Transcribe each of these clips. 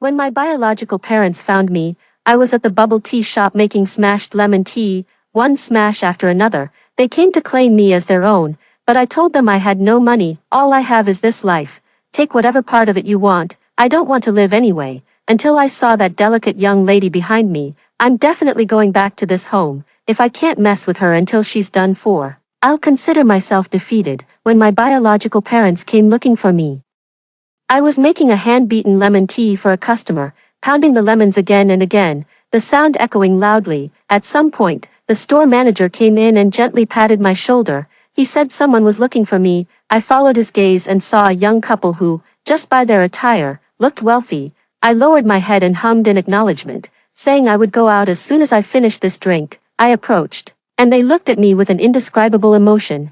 When my biological parents found me, I was at the bubble tea shop making smashed lemon tea, one smash after another. They came to claim me as their own, but I told them I had no money. All I have is this life. Take whatever part of it you want. I don't want to live anyway. Until I saw that delicate young lady behind me, I'm definitely going back to this home. If I can't mess with her until she's done for, I'll consider myself defeated. When my biological parents came looking for me, I was making a hand-beaten lemon tea for a customer, pounding the lemons again and again, the sound echoing loudly. At some point, the store manager came in and gently patted my shoulder. He said someone was looking for me. I followed his gaze and saw a young couple who, just by their attire, looked wealthy. I lowered my head and hummed in acknowledgement, saying I would go out as soon as I finished this drink. I approached, and they looked at me with an indescribable emotion.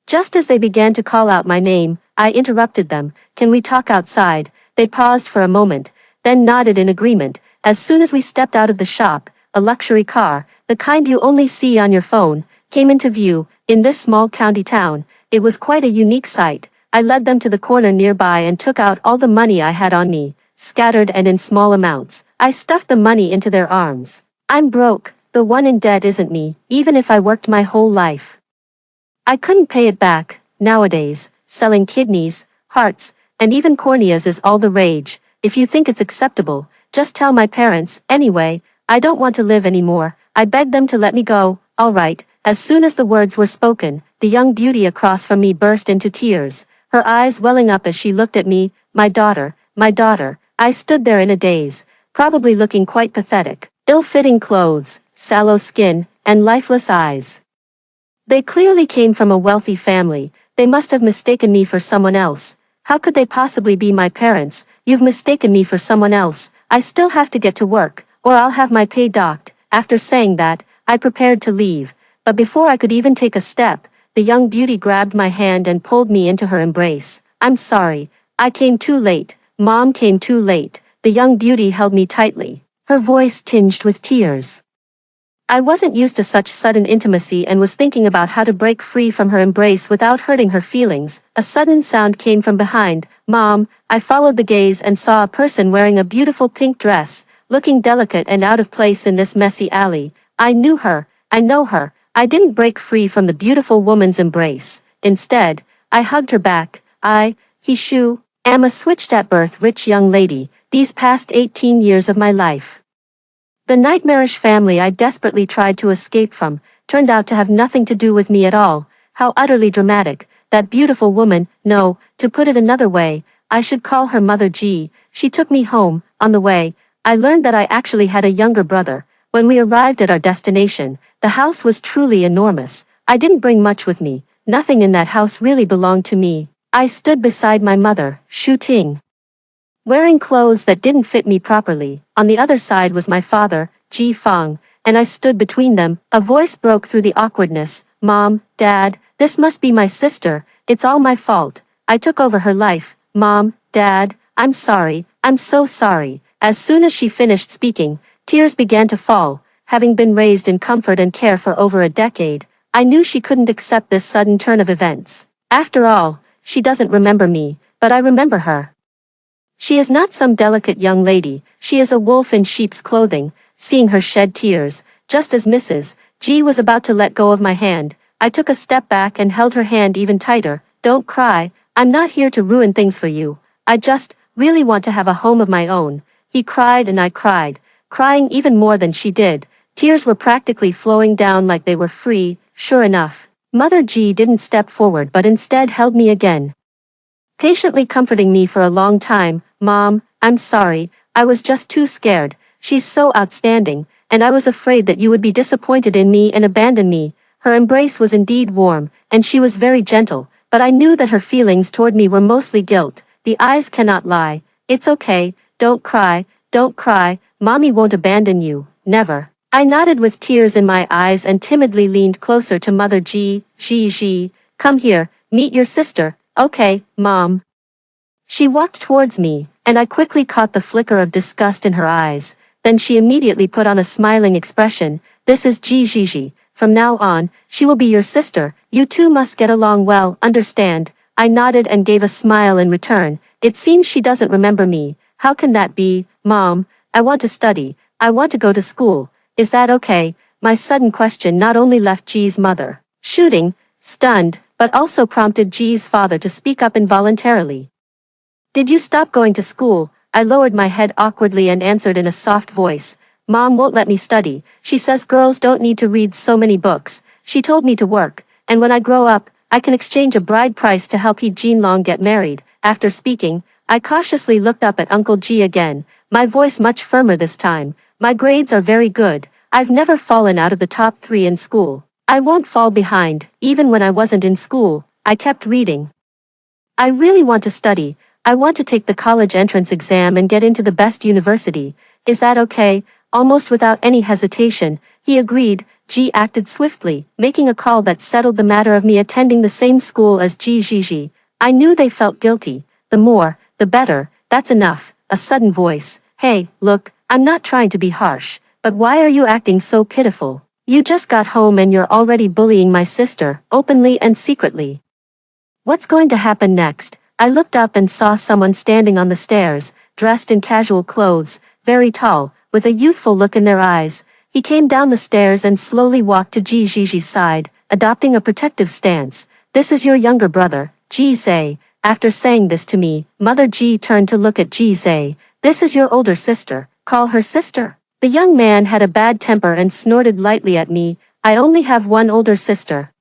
Just as they began to call out my name, I interrupted them. Can we talk outside? They paused for a moment, then nodded in agreement. As soon as we stepped out of the shop, a luxury car, the kind you only see on your phone, came into view. In this small county town, it was quite a unique sight. I led them to the corner nearby and took out all the money I had on me, scattered and in small amounts. I stuffed the money into their arms. I'm broke. The one in debt isn't me, even if I worked my whole life. I couldn't pay it back. Nowadays, selling kidneys, hearts, and even corneas is all the rage. If you think it's acceptable, just tell my parents. Anyway, I don't want to live anymore. I begged them to let me go. All right. As soon as the words were spoken, the young beauty across from me burst into tears, her eyes welling up as she looked at me. My daughter, my daughter. I stood there in a daze, probably looking quite pathetic. Ill-fitting clothes, sallow skin, and lifeless eyes. They clearly came from a wealthy family. They must have mistaken me for someone else. How could they possibly be my parents? You've mistaken me for someone else. I still have to get to work, or I'll have my pay docked. After saying that, I prepared to leave. But before I could even take a step, the young beauty grabbed my hand and pulled me into her embrace. I'm sorry. I came too late. Mom came too late. The young beauty held me tightly, her voice tinged with tears. I wasn't used to such sudden intimacy and was thinking about how to break free from her embrace without hurting her feelings. A sudden sound came from behind. Mom. I followed the gaze and saw a person wearing a beautiful pink dress, looking delicate and out of place in this messy alley. I knew her. I know her. I didn't break free from the beautiful woman's embrace. Instead, I hugged her back. Am a switched at birth rich young lady, these past 18 years of my life. The nightmarish family I desperately tried to escape from, turned out to have nothing to do with me at all. How utterly dramatic. That beautiful woman, no, to put it another way, I should call her Mother G. She took me home. On the way, I learned that I actually had a younger brother. When we arrived at our destination, the house was truly enormous. I didn't bring much with me. Nothing in that house really belonged to me. I stood beside my mother, wearing clothes that didn't fit me properly. On the other side was my father, Ji Fang, and I stood between them. A voice broke through the awkwardness. Mom, Dad, this must be my sister. It's all my fault. I took over her life. Mom, Dad, I'm sorry. I'm so sorry. As soon as she finished speaking, tears began to fall. Having been raised in comfort and care for over a decade, I knew she couldn't accept this sudden turn of events. After all, she doesn't remember me, but I remember her. She is not some delicate young lady. She is a wolf in sheep's clothing. Seeing her shed tears, just as Mrs. G was about to let go of my hand, I took a step back and held her hand even tighter. Don't cry. I'm not here to ruin things for you. I just really want to have a home of my own. He cried and I cried, crying even more than she did. Tears were practically flowing down like they were free. Sure enough, Mother G didn't step forward but instead held me again, patiently comforting me for a long time. Mom, I'm sorry, I was just too scared. She's so outstanding, and I was afraid that you would be disappointed in me and abandon me. Her embrace was indeed warm, and she was very gentle, but I knew that her feelings toward me were mostly guilt. The eyes cannot lie. It's okay, don't cry, Mommy won't abandon you, never. I nodded with tears in my eyes and timidly leaned closer to Mother G. Come here, meet your sister. Okay, Mom. She walked towards me, and I quickly caught the flicker of disgust in her eyes. Then she immediately put on a smiling expression. This is Gigi. From now on, she will be your sister. You two must get along well, understand? I nodded and gave a smile in return. It seems she doesn't remember me. How can that be, Mom? I want to study. I want to go to school. Is that okay? My sudden question not only left G's mother shooting, stunned, but also prompted G's father to speak up involuntarily. Did you stop going to school? I lowered my head awkwardly and answered in a soft voice. Mom won't let me study. She says girls don't need to read so many books. She told me to work, and when I grow up, I can exchange a bride price to help Jin Long get married. After speaking, I cautiously looked up at Uncle G again, my voice much firmer this time. My grades are very good. I've never fallen out of the top 3 in school. I won't fall behind. Even when I wasn't in school, I kept reading. I really want to study. I want to take the college entrance exam and get into the best university. Is that okay? Almost without any hesitation, he agreed. G acted swiftly, making a call that settled the matter of me attending the same school as Gigi. I knew they felt guilty. The more, the better. That's enough. A sudden voice. Hey, look, I'm not trying to be harsh, but why are you acting so pitiful? You just got home and you're already bullying my sister, openly and secretly. What's going to happen next? I looked up and saw someone standing on the stairs, dressed in casual clothes, very tall, with a youthful look in their eyes. He came down the stairs and slowly walked to Gigi's side, adopting a protective stance. This is your younger brother, Ji say. After saying this to me, Mother Ji turned to look at Ji say. This is your older sister. Call her sister. The young man had a bad temper and snorted lightly at me. I only have one older sister.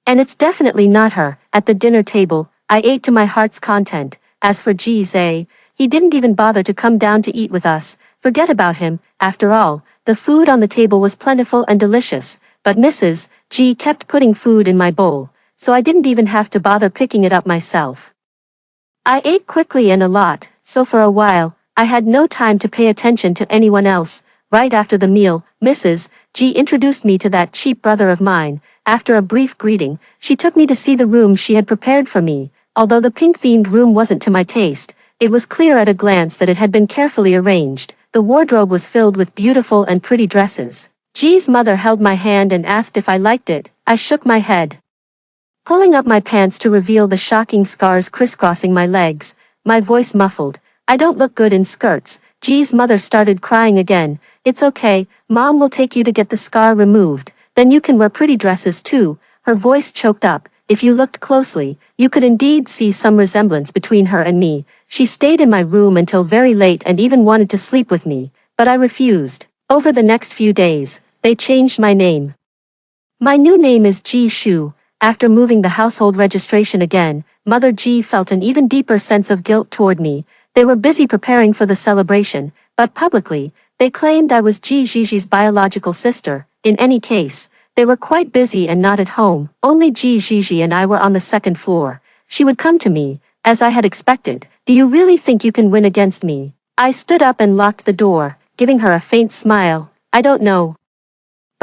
And it's definitely not her. At the dinner table, I ate to my heart's content. As for Ji say, he didn't even bother to come down to eat with us. Forget about him. After all, the food on the table was plentiful and delicious, but Mrs. G kept putting food in my bowl, so I didn't even have to bother picking it up myself. I ate quickly and a lot, so for a while, I had no time to pay attention to anyone else. Right after the meal, Mrs. G introduced me to that cheap brother of mine. After a brief greeting, she took me to see the room she had prepared for me. Although the pink-themed room wasn't to my taste, it was clear at a glance that it had been carefully arranged. The wardrobe was filled with beautiful and pretty dresses. G's mother held my hand and asked if I liked it. I shook my head, pulling up my pants to reveal the shocking scars crisscrossing my legs, my voice muffled. I don't look good in skirts. G's mother started crying again. It's okay, Mom will take you to get the scar removed. Then you can wear pretty dresses too. Her voice choked up. If you looked closely, you could indeed see some resemblance between her and me. She stayed in my room until very late and even wanted to sleep with me, but I refused. Over the next few days, they changed my name. My new name is Ji Shu. After moving the household registration again, Mother Ji felt an even deeper sense of guilt toward me. They were busy preparing for the celebration, but publicly, they claimed I was Ji Gigi's biological sister. In any case, they were quite busy and not at home. Only Ji Gigi and I were on the second floor. She would come to me, as I had expected. Do you really think you can win against me? I stood up and locked the door, giving her a faint smile. I don't know.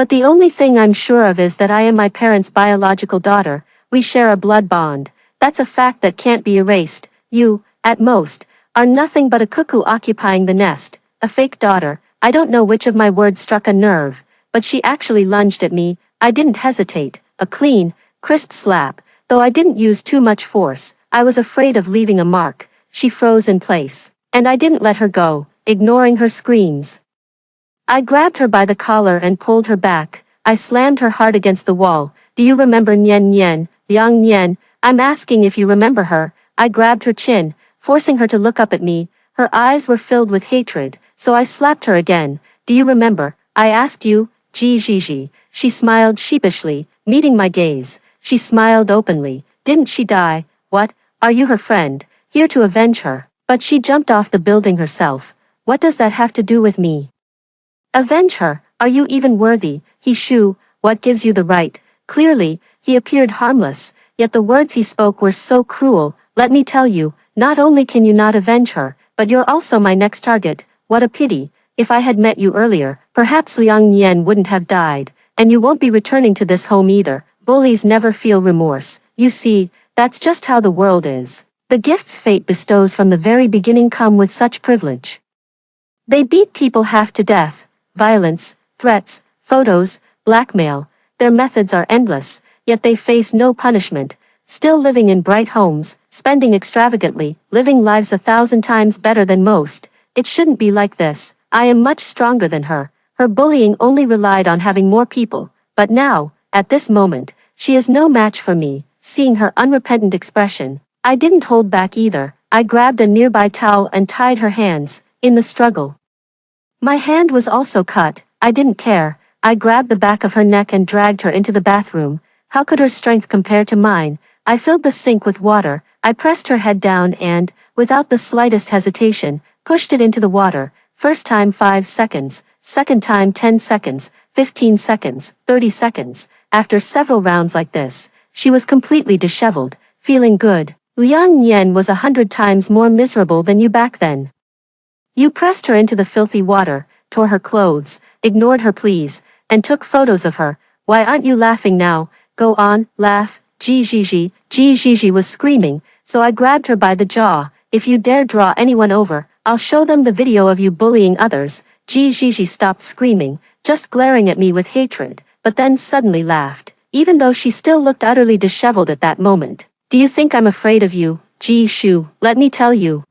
But the only thing I'm sure of is that I am my parents' biological daughter. We share a blood bond. That's a fact that can't be erased. You, at most, are nothing but a cuckoo occupying the nest, a fake daughter. I don't know which of my words struck a nerve, but she actually lunged at me. I didn't hesitate. A clean, crisp slap. Though I didn't use too much force, I was afraid of leaving a mark. She froze in place, and I didn't let her go, ignoring her screams. I grabbed her by the collar and pulled her back. I slammed her hard against the wall. Do you remember Nian Nian, Yang Nian? I'm asking if you remember her. I grabbed her chin, forcing her to look up at me. Her eyes were filled with hatred, so I slapped her again. Do you remember? I asked you, Ji Gigi. She smiled sheepishly, meeting my gaze. She smiled openly. Didn't she die? What? Are you her friend? Here to avenge her? But she jumped off the building herself. What does that have to do with me? Avenge her? Are you even worthy? He shoo, what gives you the right? Clearly, he appeared harmless, yet the words he spoke were so cruel. Let me tell you, not only can you not avenge her, but you're also my next target. What a pity. If I had met you earlier, perhaps Liang Nian wouldn't have died, and you won't be returning to this home either. Bullies never feel remorse. You see, that's just how the world is. The gifts fate bestows from the very beginning come with such privilege. They beat people half to death. Violence, threats, photos, blackmail. Their methods are endless, yet they face no punishment. Still living in bright homes, spending extravagantly, living lives 1,000 times better than most. It shouldn't be like this. I am much stronger than her. Her bullying only relied on having more people, but now, at this moment, she is no match for me. Seeing her unrepentant expression, I didn't hold back either. I grabbed a nearby towel and tied her hands. In the struggle, my hand was also cut. I didn't care. I grabbed the back of her neck and dragged her into the bathroom. How could her strength compare to mine? I filled the sink with water. I pressed her head down and, without the slightest hesitation, pushed it into the water. First time 5 seconds, second time 10 seconds, 15 seconds, 30 seconds. After several rounds like this, she was completely disheveled, feeling good. Liang Nian was 100 times more miserable than you back then. You pressed her into the filthy water, tore her clothes, ignored her pleas, and took photos of her. Why aren't you laughing now? Go on, laugh. Gigi was screaming, so I grabbed her by the jaw. If you dare draw anyone over, I'll show them the video of you bullying others. Gigi stopped screaming, just glaring at me with hatred, but then suddenly laughed, even though she still looked utterly disheveled at that moment. Do you think I'm afraid of you, Ji Shu? Let me tell you.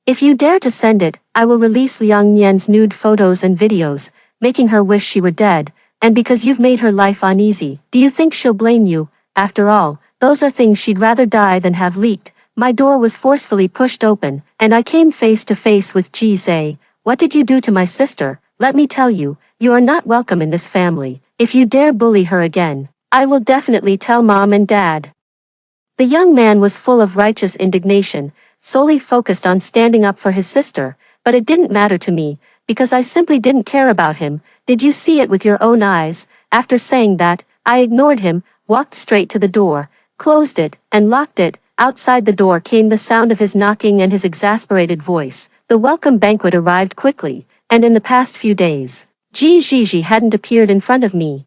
If you dare to send it, I will release Liang Nian's nude photos and videos, making her wish she were dead, and because you've made her life uneasy, do you think she'll blame you? After all, those are things she'd rather die than have leaked. My door was forcefully pushed open, and I came face to face with Ji Zhe. What did you do to my sister? Let me tell you, you are not welcome in this family. If you dare bully her again, I will definitely tell Mom and Dad. The young man was full of righteous indignation, solely focused on standing up for his sister, but it didn't matter to me, because I simply didn't care about him. Did you see it with your own eyes? After saying that, I ignored him, walked straight to the door, closed it, and locked it. Outside the door came the sound of his knocking and his exasperated voice. The welcome banquet arrived quickly, and in the past few days, Gigi hadn't appeared in front of me.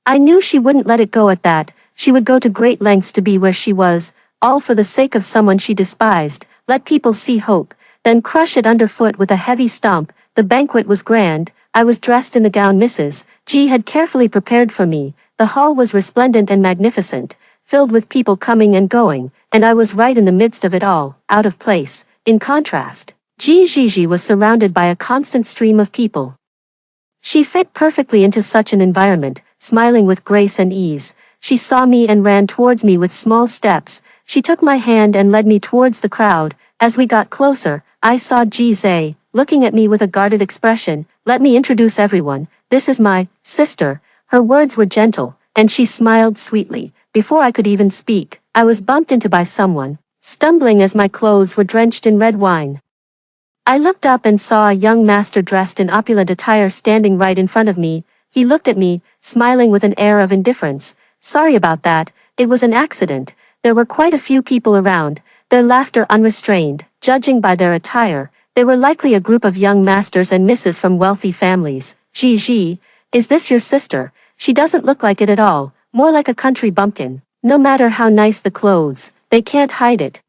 I knew she wouldn't let it go at that. She would go to great lengths to be where she was, all for the sake of someone she despised. Let people see hope, then crush it underfoot with a heavy stomp. The banquet was grand. I was dressed in the gown Mrs. G had carefully prepared for me. The hall was resplendent and magnificent, filled with people coming and going, and I was right in the midst of it all, out of place. In contrast, Gigi was surrounded by a constant stream of people. She fit perfectly into such an environment, smiling with grace and ease. She saw me and ran towards me with small steps. She took my hand and led me towards the crowd. As we got closer, I saw Ji Zhe, looking at me with a guarded expression. Let me introduce everyone. This is my sister. Her words were gentle, and she smiled sweetly. Before I could even speak, I was bumped into by someone, stumbling as my clothes were drenched in red wine. I looked up and saw a young master dressed in opulent attire standing right in front of me. He looked at me, smiling with an air of indifference. Sorry about that, it was an accident. There were quite a few people around, their laughter unrestrained. Judging by their attire, they were likely a group of young masters and misses from wealthy families. Gigi, is this your sister? She doesn't look like it at all, more like a country bumpkin. No matter how nice the clothes, they can't hide it.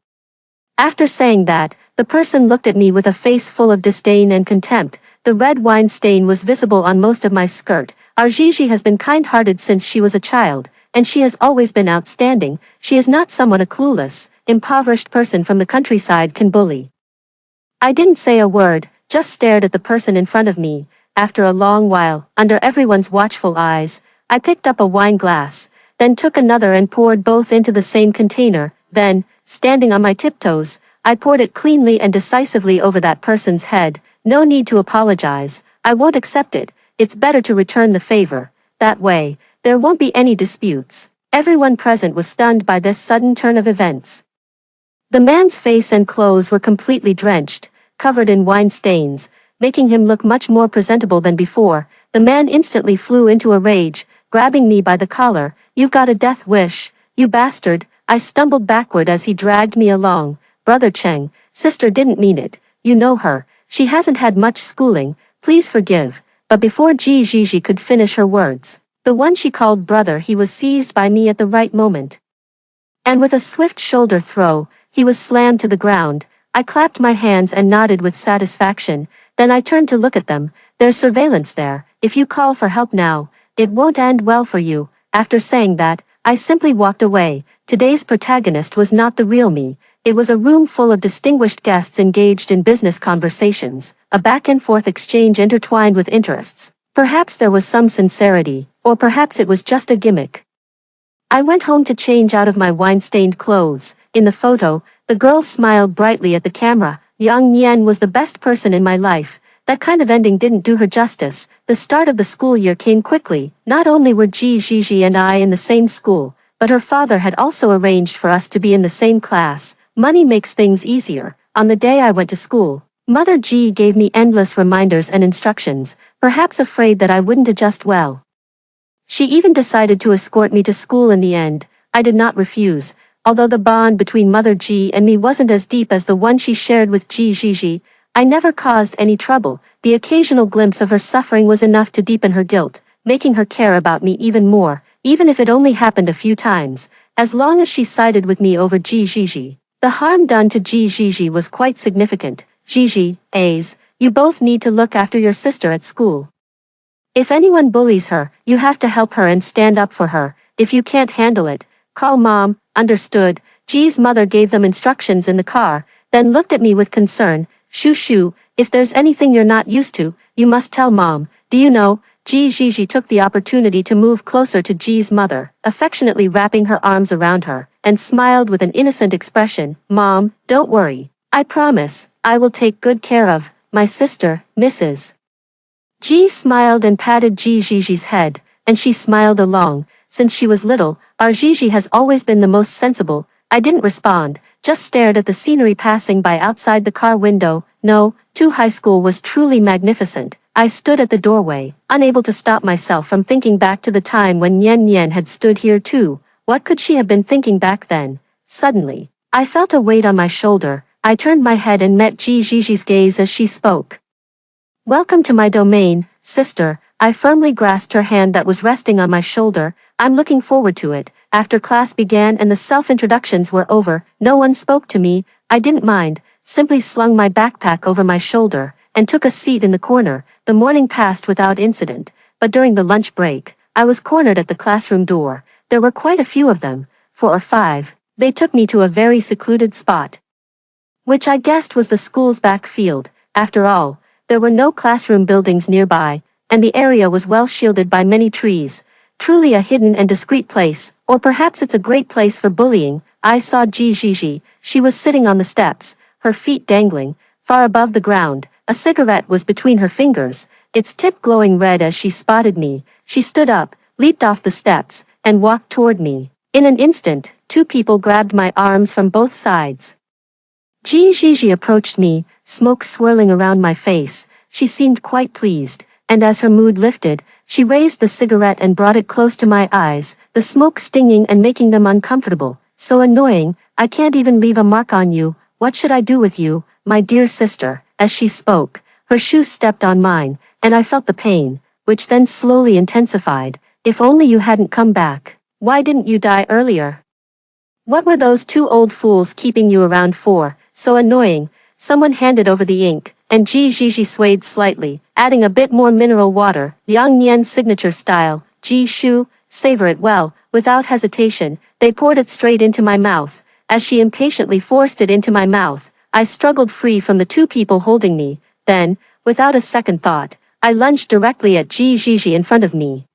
After saying that, the person looked at me with a face full of disdain and contempt. The red wine stain was visible on most of my skirt. Our Gigi has been kind-hearted since she was a child, and she has always been outstanding. She is not someone a clueless, impoverished person from the countryside can bully. I didn't say a word, just stared at the person in front of me. After a long while, under everyone's watchful eyes, I picked up a wine glass, then took another and poured both into the same container. Then, standing on my tiptoes, I poured it cleanly and decisively over that person's head. No need to apologize. I won't accept it. It's better to return the favor. That way, there won't be any disputes. Everyone present was stunned by this sudden turn of events. The man's face and clothes were completely drenched, covered in wine stains, making him look much more presentable than before. The man instantly flew into a rage, grabbing me by the collar. You've got a death wish, you bastard. I stumbled backward as he dragged me along. Brother Cheng, sister didn't mean it. You know her. She hasn't had much schooling. Please forgive. But before Gigi could finish her words, the one she called brother, he was seized by me at the right moment. And with a swift shoulder throw, he was slammed to the ground. I clapped my hands and nodded with satisfaction. Then I turned to look at them. There's surveillance there. If you call for help now, it won't end well for you. After saying that, I simply walked away. Today's protagonist was not the real me. It was a room full of distinguished guests engaged in business conversations, a back-and-forth exchange intertwined with interests. Perhaps there was some sincerity, or perhaps it was just a gimmick. I went home to change out of my wine-stained clothes. In the photo, the girl smiled brightly at the camera. Yang Nian was the best person in my life. That kind of ending didn't do her justice. The start of the school year came quickly. Not only were Ji Jiji and I in the same school, but her father had also arranged for us to be in the same class. Money makes things easier. On the day I went to school, Mother Ji gave me endless reminders and instructions, perhaps afraid that I wouldn't adjust well. She even decided to escort me to school in the end. I did not refuse. Although the bond between Mother Ji and me wasn't as deep as the one she shared with Ji Jiji, I never caused any trouble. The occasional glimpse of her suffering was enough to deepen her guilt, making her care about me even more, even if it only happened a few times, as long as she sided with me over Ji Jiji. The harm done to Ji Jiji was quite significant. Jiji, A's, you both need to look after your sister at school. If anyone bullies her, you have to help her and stand up for her. If you can't handle it, call mom. Understood. Ji's mother gave them instructions in the car, then looked at me with concern. Shoo shoo, if there's anything you're not used to, you must tell mom. Do you know? Ji Jiji took the opportunity to move closer to Ji's mother, affectionately wrapping her arms around her, and smiled with an innocent expression. Mom, don't worry. I promise, I will take good care of my sister, Mrs. Ji smiled and patted Ji Jiji's head, and she smiled along. Since she was little, our Jiji has always been the most sensible. I didn't respond, just stared at the scenery passing by outside the car window. No, high school was truly magnificent. I stood at the doorway, unable to stop myself from thinking back to the time when Nian Nian had stood here too. What could she have been thinking back then? Suddenly, I felt a weight on my shoulder. I turned my head and met Ji Jiji's gaze as she spoke. Welcome to my domain, sister. I firmly grasped her hand that was resting on my shoulder. I'm looking forward to it. After class began and the self-introductions were over, no one spoke to me. I didn't mind, simply slung my backpack over my shoulder, and took a seat in the corner. The morning passed without incident, but during the lunch break, I was cornered at the classroom door. There were quite a few of them, 4 or 5. They took me to a very secluded spot, which I guessed was the school's back field. After all, there were no classroom buildings nearby, and the area was well shielded by many trees. Truly a hidden and discreet place, or perhaps it's a great place for bullying. I saw Ji Jiji. She was sitting on the steps, her feet dangling, far above the ground. A cigarette was between her fingers, its tip glowing red as she spotted me. She stood up, leaped off the steps, and walked toward me. In an instant, 2 people grabbed my arms from both sides. Ji Jiji approached me, smoke swirling around my face. She seemed quite pleased, and as her mood lifted, she raised the cigarette and brought it close to my eyes, the smoke stinging and making them uncomfortable. So annoying, I can't even leave a mark on you. What should I do with you, my dear sister? As she spoke, her shoe stepped on mine, and I felt the pain, which then slowly intensified. If only you hadn't come back. Why didn't you die earlier? What were those 2 old fools keeping you around for? So annoying. Someone handed over the ink, and Ji Jiji swayed slightly, adding a bit more mineral water, Yang Nian's signature style. Ji Shu, savor it well. Without hesitation, they poured it straight into my mouth. As she impatiently forced it into my mouth, I struggled free from the 2 people holding me. Then, without a second thought, I lunged directly at Ji Jiji in front of me.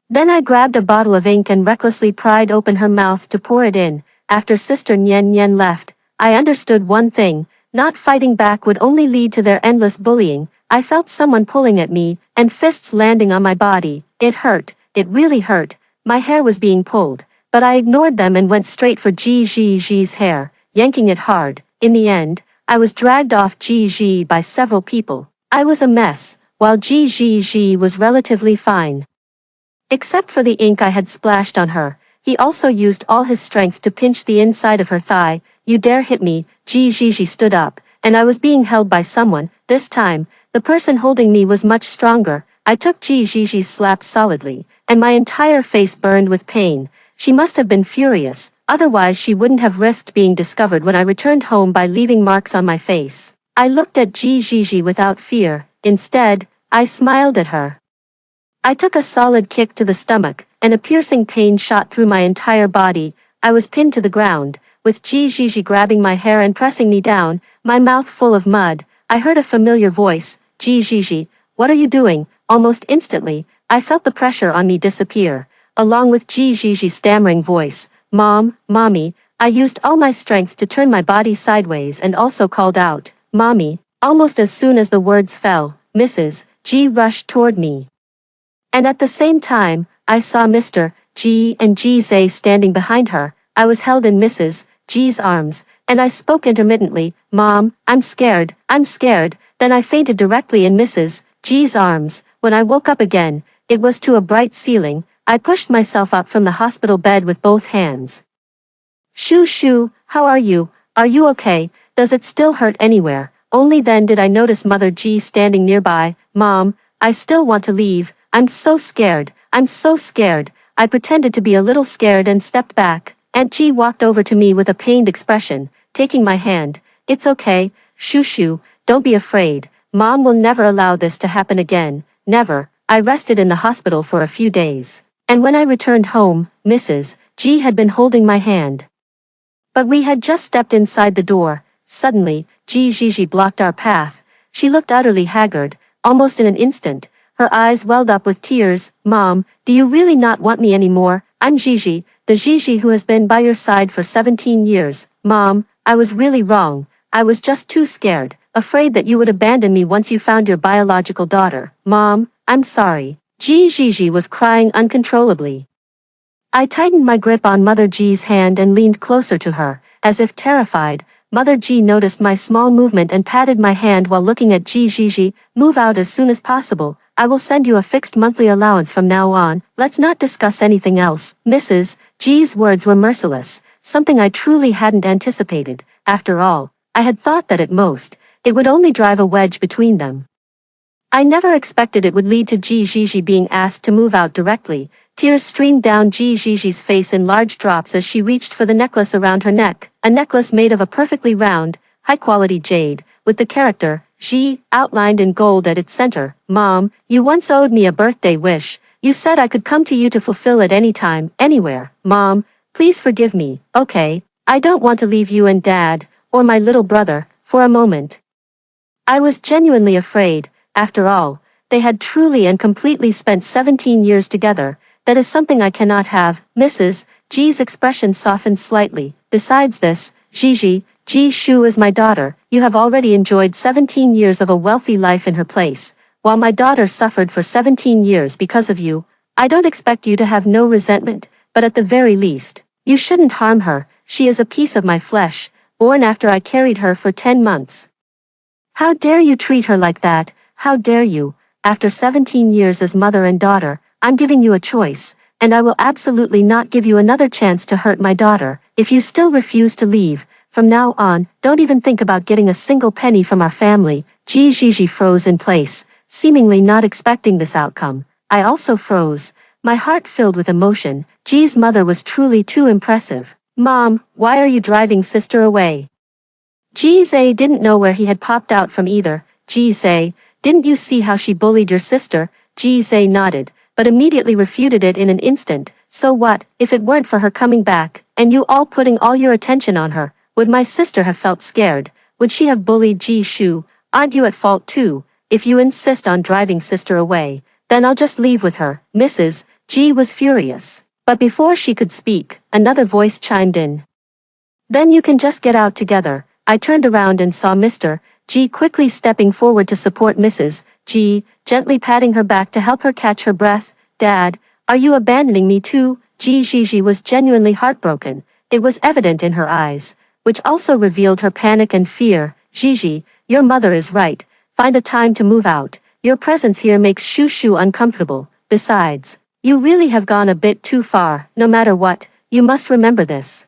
Then I grabbed a bottle of ink and recklessly pried open her mouth to pour it in. After Sister Nian Nian left, I understood one thing. Not fighting back would only lead to their endless bullying. I felt someone pulling at me, and fists landing on my body. It hurt. It really hurt. My hair was being pulled, but I ignored them and went straight for Ji Ji's hair, yanking it hard. In the end, I was dragged off Ji Ji by several people. I was a mess, while Ji Ji was relatively fine. Except for the ink I had splashed on her, he also used all his strength to pinch the inside of her thigh. You dare hit me? Ji Ji stood up, and I was being held by someone. This time, the person holding me was much stronger. I took Ji Ji's slap solidly, and my entire face burned with pain. She must have been furious, otherwise she wouldn't have risked being discovered when I returned home by leaving marks on my face. I looked at Ji Jiji without fear. Instead, I smiled at her. I took a solid kick to the stomach, and a piercing pain shot through my entire body. I was pinned to the ground, with Gigi grabbing my hair and pressing me down, my mouth full of mud. I heard a familiar voice, Gigi, what are you doing? Almost instantly, I felt the pressure on me disappear, along with Gigi's stammering voice, Mom, Mommy. I used all my strength to turn my body sideways and also called out, Mommy. Almost as soon as the words fell, Mrs. G rushed toward me. And at the same time, I saw Mr. G and Gise standing behind her. I was held in Mrs. G's arms, and I spoke intermittently, Mom, I'm scared. Then I fainted directly in Mrs. G's arms. When I woke up again, it was to a bright ceiling. I pushed myself up from the hospital bed with both hands. Shoo, how are you? Are you okay? Does it still hurt anywhere? Only then did I notice Mother G standing nearby. Mom, I still want to leave. I'm so scared. I pretended to be a little scared and stepped back. Aunt G walked over to me with a pained expression, taking my hand. It's okay, Shoo, don't be afraid. Mom will never allow this to happen again. Never. I rested in the hospital for a few days. And when I returned home, Mrs. G had been holding my hand. But we had just stepped inside the door. Suddenly, Gigi blocked our path. She looked utterly haggard, almost in an instant. Her eyes welled up with tears. Mom, do you really not want me anymore? I'm Gigi, the Gigi who has been by your side for 17 years. Mom, I was really wrong. I was just too scared, afraid that you would abandon me once you found your biological daughter. Mom, I'm sorry. Gigi was crying uncontrollably. I tightened my grip on Mother G's hand and leaned closer to her, as if terrified. Mother G noticed my small movement and patted my hand while looking at Gigi. Move out as soon as possible. I will send you a fixed monthly allowance from now on. Let's not discuss anything else. Mrs. G's words were merciless, something I truly hadn't anticipated. After all, I had thought that at most, it would only drive a wedge between them. I never expected it would lead to Gigi being asked to move out directly. Tears streamed down Gigi's face in large drops as she reached for the necklace around her neck, a necklace made of a perfectly round, high-quality jade, with the character, G, outlined in gold at its center. Mom, you once owed me a birthday wish. You said I could come to you to fulfill it anytime, anywhere. Mom, please forgive me, okay? I don't want to leave you and Dad, or my little brother, for a moment. I was genuinely afraid. After all, they had truly and completely spent 17 years together. That is something I cannot have. Mrs. G's expression softened slightly. Besides this, Gigi, G Shu is my daughter. You have already enjoyed 17 years of a wealthy life in her place, while my daughter suffered for 17 years because of you. I don't expect you to have no resentment, but at the very least, you shouldn't harm her. She is a piece of my flesh, born after I carried her for 10 months. How dare you treat her like that? How dare you? After 17 years as mother and daughter, I'm giving you a choice, and I will absolutely not give you another chance to hurt my daughter. If you still refuse to leave, from now on, don't even think about getting a single penny from our family. Gigi froze in place, seemingly not expecting this outcome. I also froze, my heart filled with emotion. G's mother was truly too impressive. Mom, why are you driving sister away? Gise didn't know where he had popped out from either. Gise, didn't you see how she bullied your sister? Gise nodded, but immediately refuted it in an instant. So what, if it weren't for her coming back, and you all putting all your attention on her, would my sister have felt scared? Would she have bullied Ji Shu? Aren't you at fault too? If you insist on driving sister away, then I'll just leave with her. Mrs. G was furious. But before she could speak, another voice chimed in. Then you can just get out together. I turned around and saw Mr. G quickly stepping forward to support Mrs. G, gently patting her back to help her catch her breath. Dad, are you abandoning me too? Gigi was genuinely heartbroken. It was evident in her eyes, which also revealed her panic and fear. Gigi, your mother is right. Find a time to move out. Your presence here makes Shushu uncomfortable. Besides, you really have gone a bit too far. No matter what, you must remember this.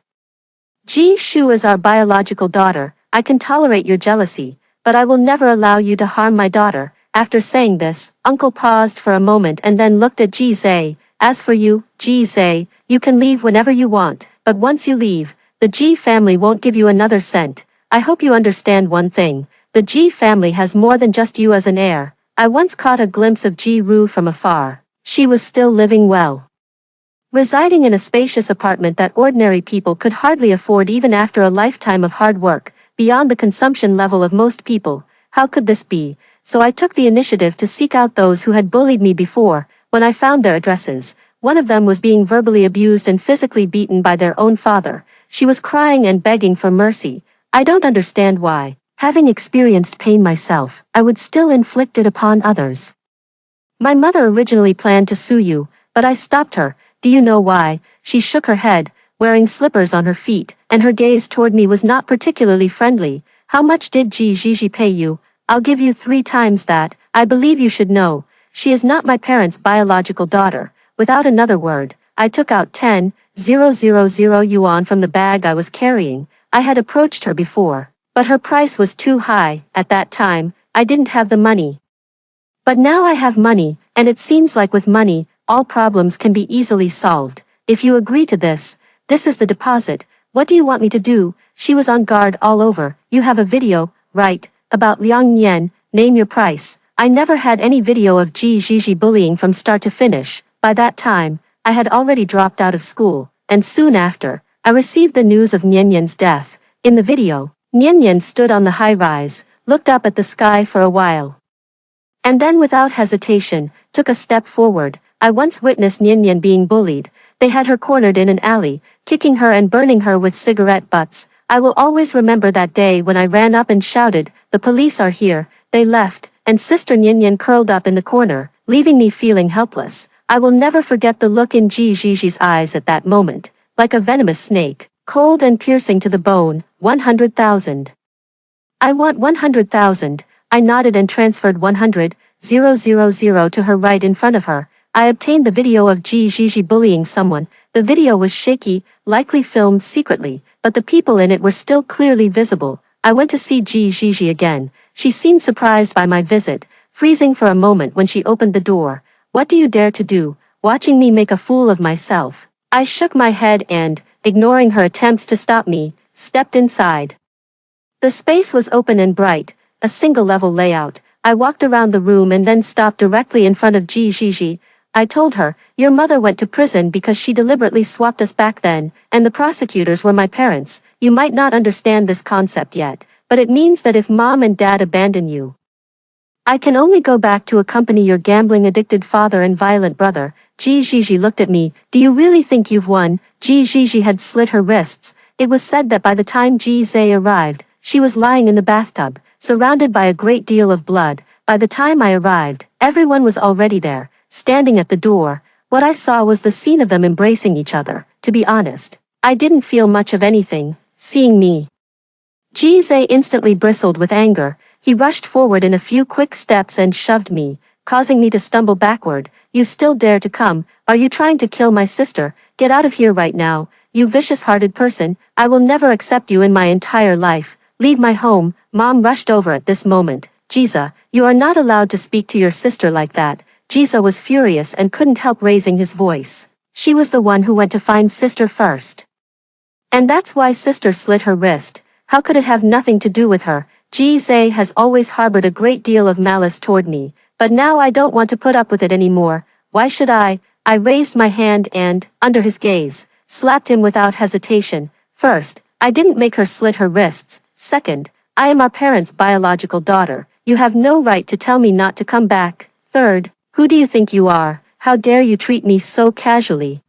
Ji Shu is our biological daughter. I can tolerate your jealousy, but I will never allow you to harm my daughter. After saying this, Uncle paused for a moment and then looked at Ji Zhe. As for you, Ji Zhe, you can leave whenever you want, but once you leave, the Ji family won't give you another cent. I hope you understand one thing. The Ji family has more than just you as an heir. I once caught a glimpse of Ji Ru from afar. She was still living well. residing in a spacious apartment that ordinary people could hardly afford even after a lifetime of hard work, beyond the consumption level of most people. How could this be? So I took the initiative to seek out those who had bullied me before. When I found their addresses, one of them was being verbally abused and physically beaten by their own father. She was crying and begging for mercy. I don't understand why, having experienced pain myself, I would still inflict it upon others. My mother originally planned to sue you, but I stopped her. Do you know why? She shook her head, wearing slippers on her feet, and her gaze toward me was not particularly friendly. How much did Gigi pay you? I'll give you 3 times that. I believe you should know. She is not my parents' biological daughter. Without another word, I took out 10,000 yuan from the bag I was carrying. I had approached her before, but her price was too high. At that time, I didn't have the money. But now I have money, and it seems like with money, all problems can be easily solved. If you agree to this, this is the deposit. What do you want me to do? She was on guard all over. You have a video, right, about Liang Nian, name your price. I never had any video of Gigi bullying from start to finish. By that time, I had already dropped out of school, and soon after, I received the news of Nianyan's death. In the video, Nianyan stood on the high-rise, looked up at the sky for a while, and then without hesitation, took a step forward. I once witnessed Nianyan being bullied. They had her cornered in an alley, kicking her and burning her with cigarette butts. I will always remember that day when I ran up and shouted, "The police are here." They left, and Sister Nianyan curled up in the corner, leaving me feeling helpless. I will never forget the look in Gigi's eyes at that moment, like a venomous snake, cold and piercing to the bone. 100,000. I want 100,000. I nodded and transferred 100,000 to her right in front of her. I obtained the video of Gigi bullying someone. The video was shaky, likely filmed secretly, but the people in it were still clearly visible. I went to see Gigi again. She seemed surprised by my visit, freezing for a moment when she opened the door. "What do you dare to do, watching me make a fool of myself?" I shook my head and, ignoring her attempts to stop me, stepped inside. The space was open and bright, a single-level layout. I walked around the room and then stopped directly in front of Gigi. I told her, "Your mother went to prison because she deliberately swapped us back then, and the prosecutors were my parents. You might not understand this concept yet, but it means that if mom and dad abandon you, I can only go back to accompany your gambling-addicted father and violent brother." Gigi looked at me. "Do you really think you've won?" Gigi had slit her wrists. It was said that by the time Gigi arrived, she was lying in the bathtub, surrounded by a great deal of blood. By the time I arrived, everyone was already there, standing at the door. What I saw was the scene of them embracing each other. To be honest, I didn't feel much of anything, seeing me. Gigi instantly bristled with anger. He rushed forward in a few quick steps and shoved me, causing me to stumble backward. "You still dare to come? Are you trying to kill my sister? Get out of here right now, you vicious-hearted person. I will never accept you in my entire life. Leave my home." Mom rushed over at this moment. "Gisa, you are not allowed to speak to your sister like that." Gisa was furious and couldn't help raising his voice. She was the one who went to find sister first. And that's why sister slit her wrist. How could it have nothing to do with her? Gisa has always harbored a great deal of malice toward me, but now I don't want to put up with it anymore. Why should I? I raised my hand and, under his gaze, slapped him without hesitation. First, I didn't make her slit her wrists. Second, I am our parents' biological daughter. You have no right to tell me not to come back. Third, who do you think you are? How dare you treat me so casually?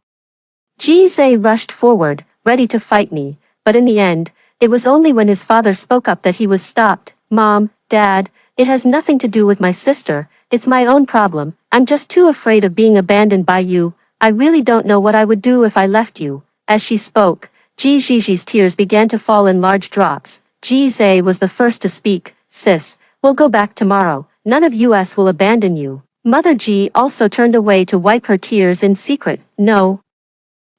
Gisa rushed forward, ready to fight me, but in the end, it was only when his father spoke up that he was stopped. "Mom, Dad, it has nothing to do with my sister. It's my own problem. I'm just too afraid of being abandoned by you. I really don't know what I would do if I left you." As she spoke, Gigi's tears began to fall in large drops. Gisa was the first to speak. "Sis, we'll go back tomorrow. None of us will abandon you." Mother G also turned away to wipe her tears in secret. "No.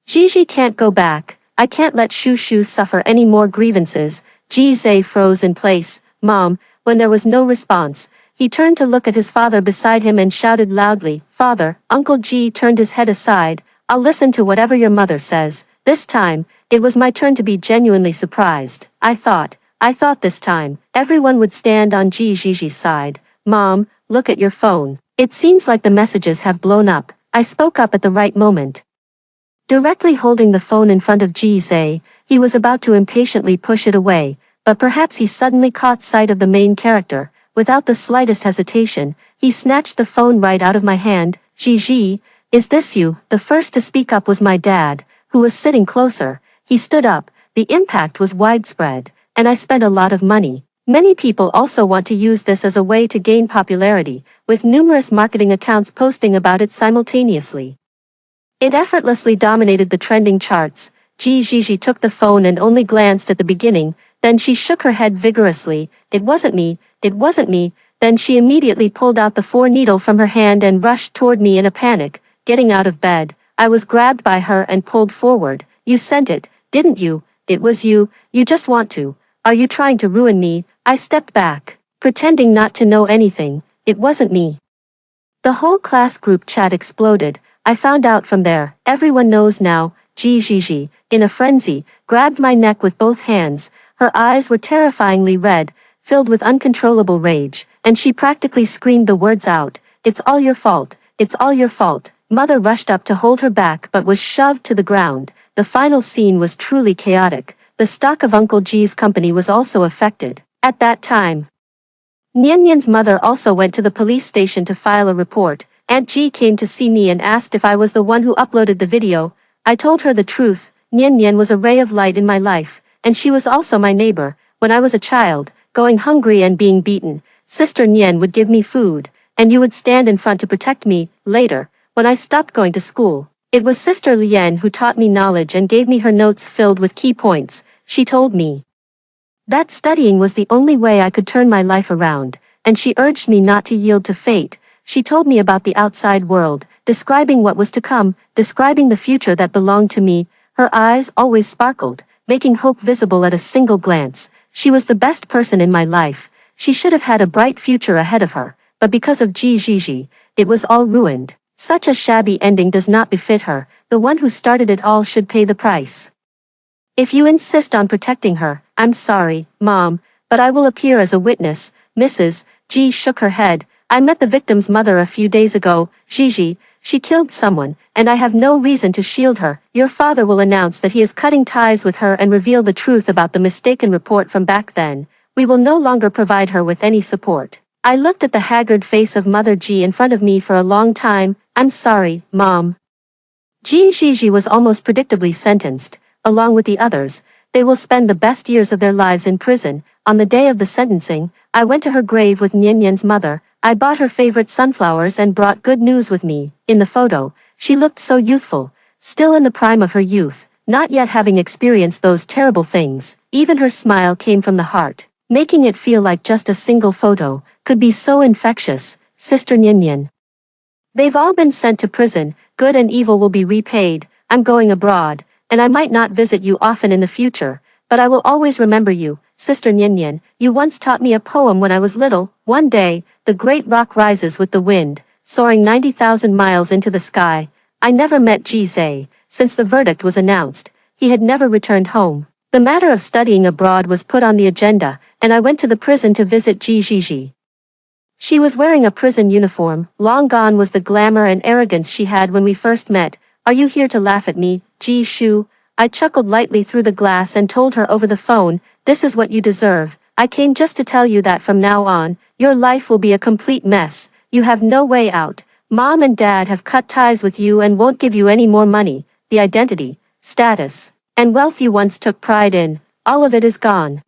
Gigi can't go back. I can't let Shushu suffer any more grievances." Gisa froze in place. "Mom," when there was no response, he turned to look at his father beside him and shouted loudly, "Father." Uncle G turned his head aside. "I'll listen to whatever your mother says." This time, it was my turn to be genuinely surprised. I thought this time, everyone would stand on Gigi's side. "Mom, look at your phone. It seems like the messages have blown up." I spoke up at the right moment. Directly holding the phone in front of Jise, he was about to impatiently push it away, but perhaps he suddenly caught sight of the main character. Without the slightest hesitation, he snatched the phone right out of my hand. Gigi, is this you? The first to speak up was my dad, who was sitting closer. He stood up. The impact was widespread, and I spent a lot of money. Many people also want to use this as a way to gain popularity, with numerous marketing accounts posting about it simultaneously. It effortlessly dominated the trending charts. Gigi took the phone and only glanced at the beginning, then she shook her head vigorously. It wasn't me, it wasn't me. Then she immediately pulled out the 4-needle from her hand and rushed toward me in a panic. Getting out of bed, I was grabbed by her and pulled forward. You sent it, didn't you? It was you, you just want to. Are you trying to ruin me? I stepped back, pretending not to know anything. It wasn't me. The whole class group chat exploded. I found out from there. Everyone knows now. Gigi, in a frenzy, grabbed my neck with both hands. Her eyes were terrifyingly red, filled with uncontrollable rage, and she practically screamed the words out. It's all your fault. It's all your fault. Mother rushed up to hold her back but was shoved to the ground. The final scene was truly chaotic. The stock of Uncle G's company was also affected. At that time, Nian mother also went to the police station to file a report. Aunt G came to see me and asked if I was the one who uploaded the video. I told her the truth. Nian was a ray of light in my life, and she was also my neighbor. When I was a child, going hungry and being beaten, Sister Nian would give me food, and you would stand in front to protect me. Later, when I stopped going to school, it was Sister Lian who taught me knowledge and gave me her notes filled with key points. She told me that studying was the only way I could turn my life around, and she urged me not to yield to fate. She told me about the outside world, describing what was to come, describing the future that belonged to me. Her eyes always sparkled, making hope visible at a single glance. She was the best person in my life. She should have had a bright future ahead of her, but because of Gigi, it was all ruined. Such a shabby ending does not befit her. The one who started it all should pay the price. If you insist on protecting her, I'm sorry, Mom, but I will appear as a witness. Mrs. G shook her head. I met the victim's mother a few days ago. Gigi, she killed someone, and I have no reason to shield her. Your father will announce that he is cutting ties with her and reveal the truth about the mistaken report from back then. We will no longer provide her with any support. I looked at the haggard face of Mother G in front of me for a long time. I'm sorry, Mom. Gigi was almost predictably sentenced. Along with the others, they will spend the best years of their lives in prison. On the day of the sentencing, I went to her grave with Nian's mother. I bought her favorite sunflowers and brought good news with me. In the photo, she looked so youthful, still in the prime of her youth, not yet having experienced those terrible things. Even her smile came from the heart, making it feel like just a single photo could be so infectious. Sister Nian. They've all been sent to prison. Good and evil will be repaid. I'm going abroad, and I might not visit you often in the future, but I will always remember you. Sister Nian, you once taught me a poem when I was little. One day, the great rock rises with the wind, soaring 90,000 miles into the sky. I never met Jise. Since the verdict was announced, he had never returned home. The matter of studying abroad was put on the agenda, and I went to the prison to visit Gigi. She was wearing a prison uniform. Long gone was the glamour and arrogance she had when we first met. Are you here to laugh at me, Ji Shu? I chuckled lightly through the glass and told her over the phone, this is what you deserve. I came just to tell you that from now on, your life will be a complete mess. You have no way out. Mom and Dad have cut ties with you and won't give you any more money. The identity, status, and wealth you once took pride in, all of it is gone.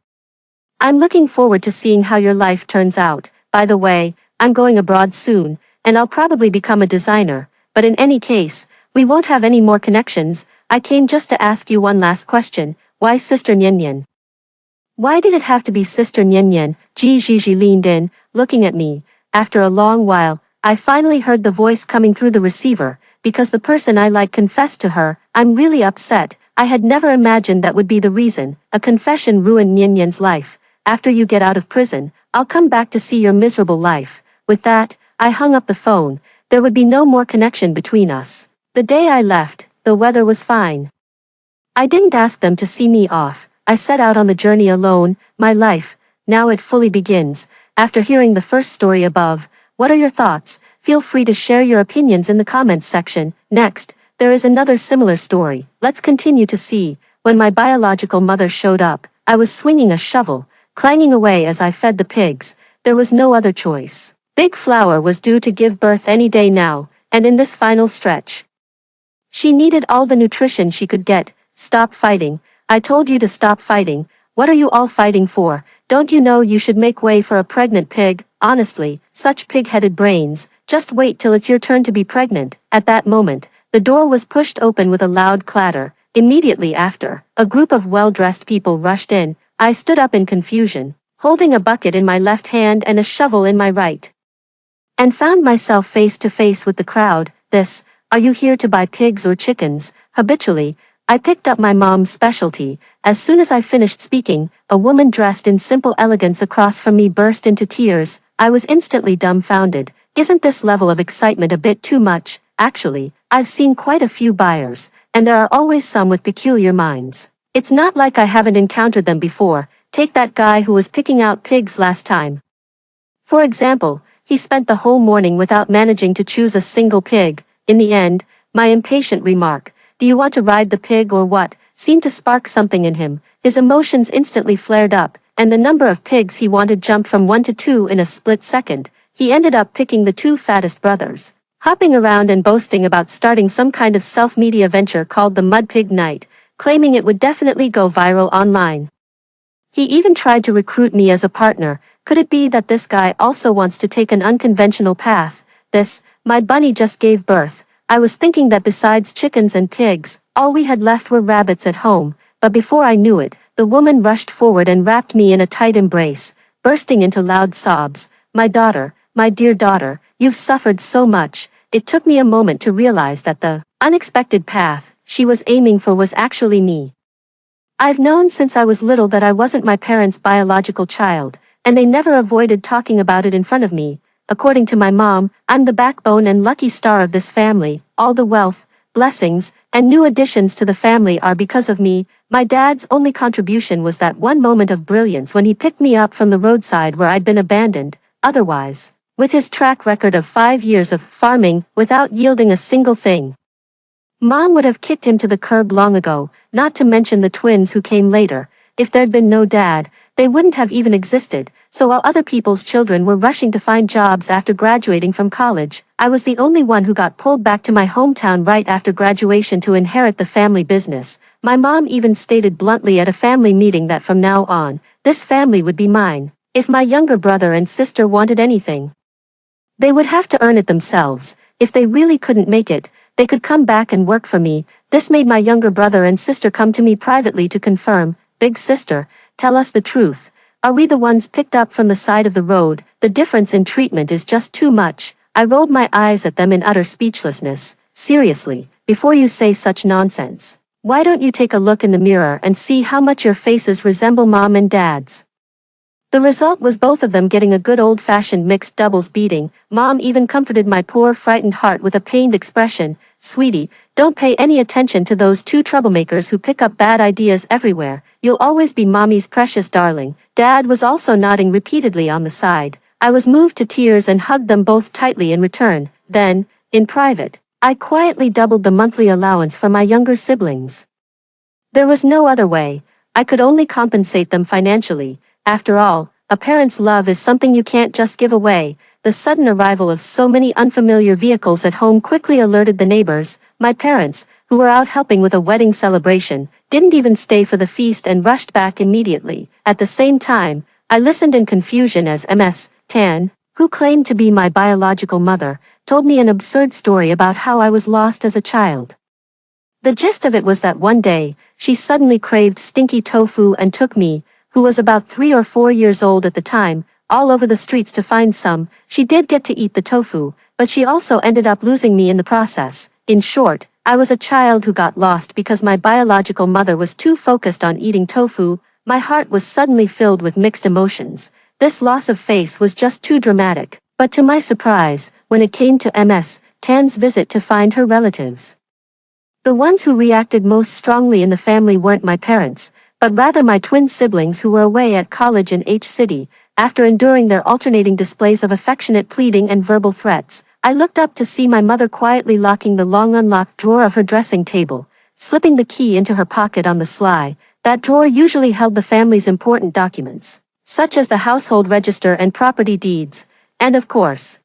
I'm looking forward to seeing how your life turns out. By the way, I'm going abroad soon, and I'll probably become a designer, but in any case, we won't have any more connections. I came just to ask you one last question. Why Sister Nian? Why did it have to be Sister Nian? Gigi leaned in, looking at me. After a long while, I finally heard the voice coming through the receiver, because the person I like confessed to her. I'm really upset. I had never imagined that would be the reason. A confession ruined Nian's life. After you get out of prison, I'll come back to see your miserable life. With that, I hung up the phone. There would be no more connection between us. The day I left, the weather was fine. I didn't ask them to see me off. I set out on the journey alone. My life, now it fully begins. After hearing the first story above, what are your thoughts? Feel free to share your opinions in the comments section. Next, there is another similar story. Let's continue to see. When my biological mother showed up, I was swinging a shovel, clanging away as I fed the pigs. There was no other choice. Big Flower was due to give birth any day now, and in this final stretch, she needed all the nutrition she could get. Stop fighting. I told you to stop fighting. What are you all fighting for? Don't you know you should make way for a pregnant pig? Honestly, such pig-headed brains. Just wait till it's your turn to be pregnant. At that moment, the door was pushed open with a loud clatter. Immediately after, a group of well-dressed people rushed in. I stood up in confusion, holding a bucket in my left hand and a shovel in my right, and found myself face to face with the crowd. Are you here to buy pigs or chickens? Habitually, I picked up my mom's specialty. As soon as I finished speaking, a woman dressed in simple elegance across from me burst into tears. I was instantly dumbfounded. Isn't this level of excitement a bit too much? Actually, I've seen quite a few buyers, and there are always some with peculiar minds. It's not like I haven't encountered them before. Take that guy who was picking out pigs last time, for example. He spent the whole morning without managing to choose a single pig. In the end, my impatient remark, "Do you want to ride the pig or what?" seemed to spark something in him. His emotions instantly flared up, and the number of pigs he wanted jumped from 1 to 2 in a split second. He ended up picking the 2 fattest brothers, hopping around and boasting about starting some kind of self-media venture called the Mud Pig Night, claiming it would definitely go viral online. He even tried to recruit me as a partner. Could it be that this guy also wants to take an unconventional path? My bunny just gave birth. I was thinking that besides chickens and pigs, all we had left were rabbits at home, but before I knew it, the woman rushed forward and wrapped me in a tight embrace, bursting into loud sobs. "My daughter, my dear daughter, you've suffered so much." It took me a moment to realize that the unexpected path she was aiming for was actually me. I've known since I was little that I wasn't my parents' biological child, and they never avoided talking about it in front of me. According to my mom, I'm the backbone and lucky star of this family. All the wealth, blessings, and new additions to the family are because of me. My dad's only contribution was that one moment of brilliance when he picked me up from the roadside where I'd been abandoned. Otherwise, with his track record of 5 years of farming without yielding a single thing, Mom would have kicked him to the curb long ago, not to mention the twins who came later. If there'd been no dad, they wouldn't have even existed. So while other people's children were rushing to find jobs after graduating from college, I was the only one who got pulled back to my hometown right after graduation to inherit the family business. My mom even stated bluntly at a family meeting that from now on, this family would be mine. If my younger brother and sister wanted anything, they would have to earn it themselves. If they really couldn't make it, they could come back and work for me. This made my younger brother and sister come to me privately to confirm. "Big sister, tell us the truth. Are we the ones picked up from the side of the road? The difference in treatment is just too much." I rolled my eyes at them in utter speechlessness. "Seriously, before you say such nonsense, why don't you take a look in the mirror and see how much your faces resemble Mom and Dad's?" The result was both of them getting a good old-fashioned mixed doubles beating. Mom even comforted my poor frightened heart with a pained expression. "Sweetie, don't pay any attention to those 2 troublemakers who pick up bad ideas everywhere. You'll always be Mommy's precious darling." Dad was also nodding repeatedly on the side. I was moved to tears and hugged them both tightly in return. Then, in private, I quietly doubled the monthly allowance for my younger siblings. There was no other way. I could only compensate them financially. After all, a parent's love is something you can't just give away. The sudden arrival of so many unfamiliar vehicles at home quickly alerted the neighbors. My parents, who were out helping with a wedding celebration, didn't even stay for the feast and rushed back immediately. At the same time, I listened in confusion as Ms. Tan, who claimed to be my biological mother, told me an absurd story about how I was lost as a child. The gist of it was that one day, she suddenly craved stinky tofu and took me, who was about 3 or 4 years old at the time, all over the streets to find some. She did get to eat the tofu, but she also ended up losing me in the process. In short, I was a child who got lost because my biological mother was too focused on eating tofu. My heart was suddenly filled with mixed emotions. This loss of face was just too dramatic. But to my surprise, when it came to Ms. Tan's visit to find her relatives, the ones who reacted most strongly in the family weren't my parents, but rather my twin siblings who were away at college in H City. After enduring their alternating displays of affectionate pleading and verbal threats, I looked up to see my mother quietly locking the long unlocked drawer of her dressing table, slipping the key into her pocket on the sly. That drawer usually held the family's important documents, such as the household register and property deeds, and of course,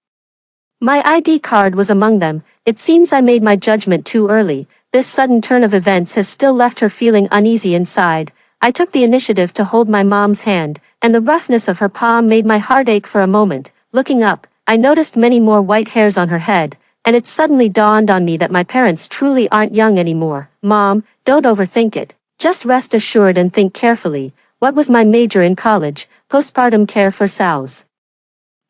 my ID card was among them. It seems I made my judgment too early. This sudden turn of events has still left her feeling uneasy inside. I took the initiative to hold my mom's hand, and the roughness of her palm made my heart ache for a moment. Looking up, I noticed many more white hairs on her head, and it suddenly dawned on me that my parents truly aren't young anymore. Mom, don't overthink it. Just rest assured and think carefully. What was my major in college? Postpartum care for sows.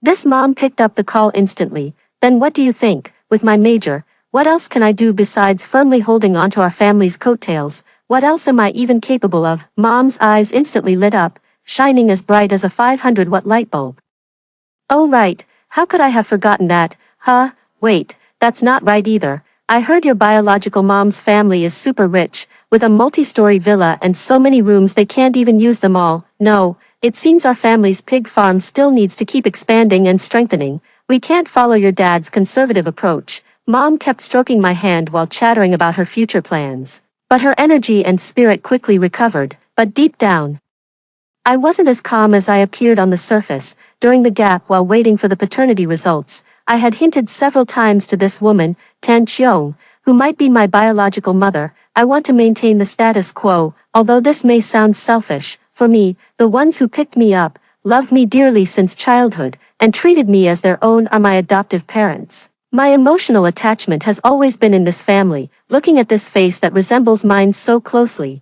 This mom picked up the call instantly. Then what do you think? With my major, what else can I do besides firmly holding onto our family's coattails? What else am I even capable of? Mom's eyes instantly lit up, shining as bright as a 500-watt light bulb. Oh right, how could I have forgotten that? Huh? Wait, that's not right either. I heard your biological mom's family is super rich, with a multi-story villa and so many rooms they can't even use them all. No, it seems our family's pig farm still needs to keep expanding and strengthening. We can't follow your dad's conservative approach. Mom kept stroking my hand while chattering about her future plans. But her energy and spirit quickly recovered, but deep down, I wasn't as calm as I appeared on the surface. During the gap while waiting for the paternity results, I had hinted several times to this woman, Tan Cheong, who might be my biological mother. I want to maintain the status quo, although this may sound selfish. For me, the ones who picked me up, loved me dearly since childhood, and treated me as their own are my adoptive parents. My emotional attachment has always been in this family, looking at this face that resembles mine so closely.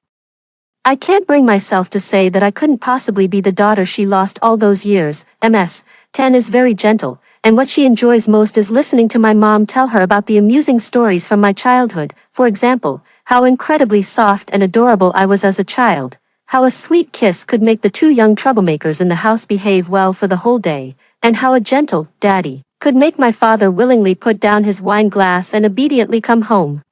I can't bring myself to say that I couldn't possibly be the daughter she lost all those years. Ms. Tan is very gentle, and what she enjoys most is listening to my mom tell her about the amusing stories from my childhood. For example, how incredibly soft and adorable I was as a child, how a sweet kiss could make the two young troublemakers in the house behave well for the whole day, and how a gentle daddy could make my father willingly put down his wine glass and obediently come home.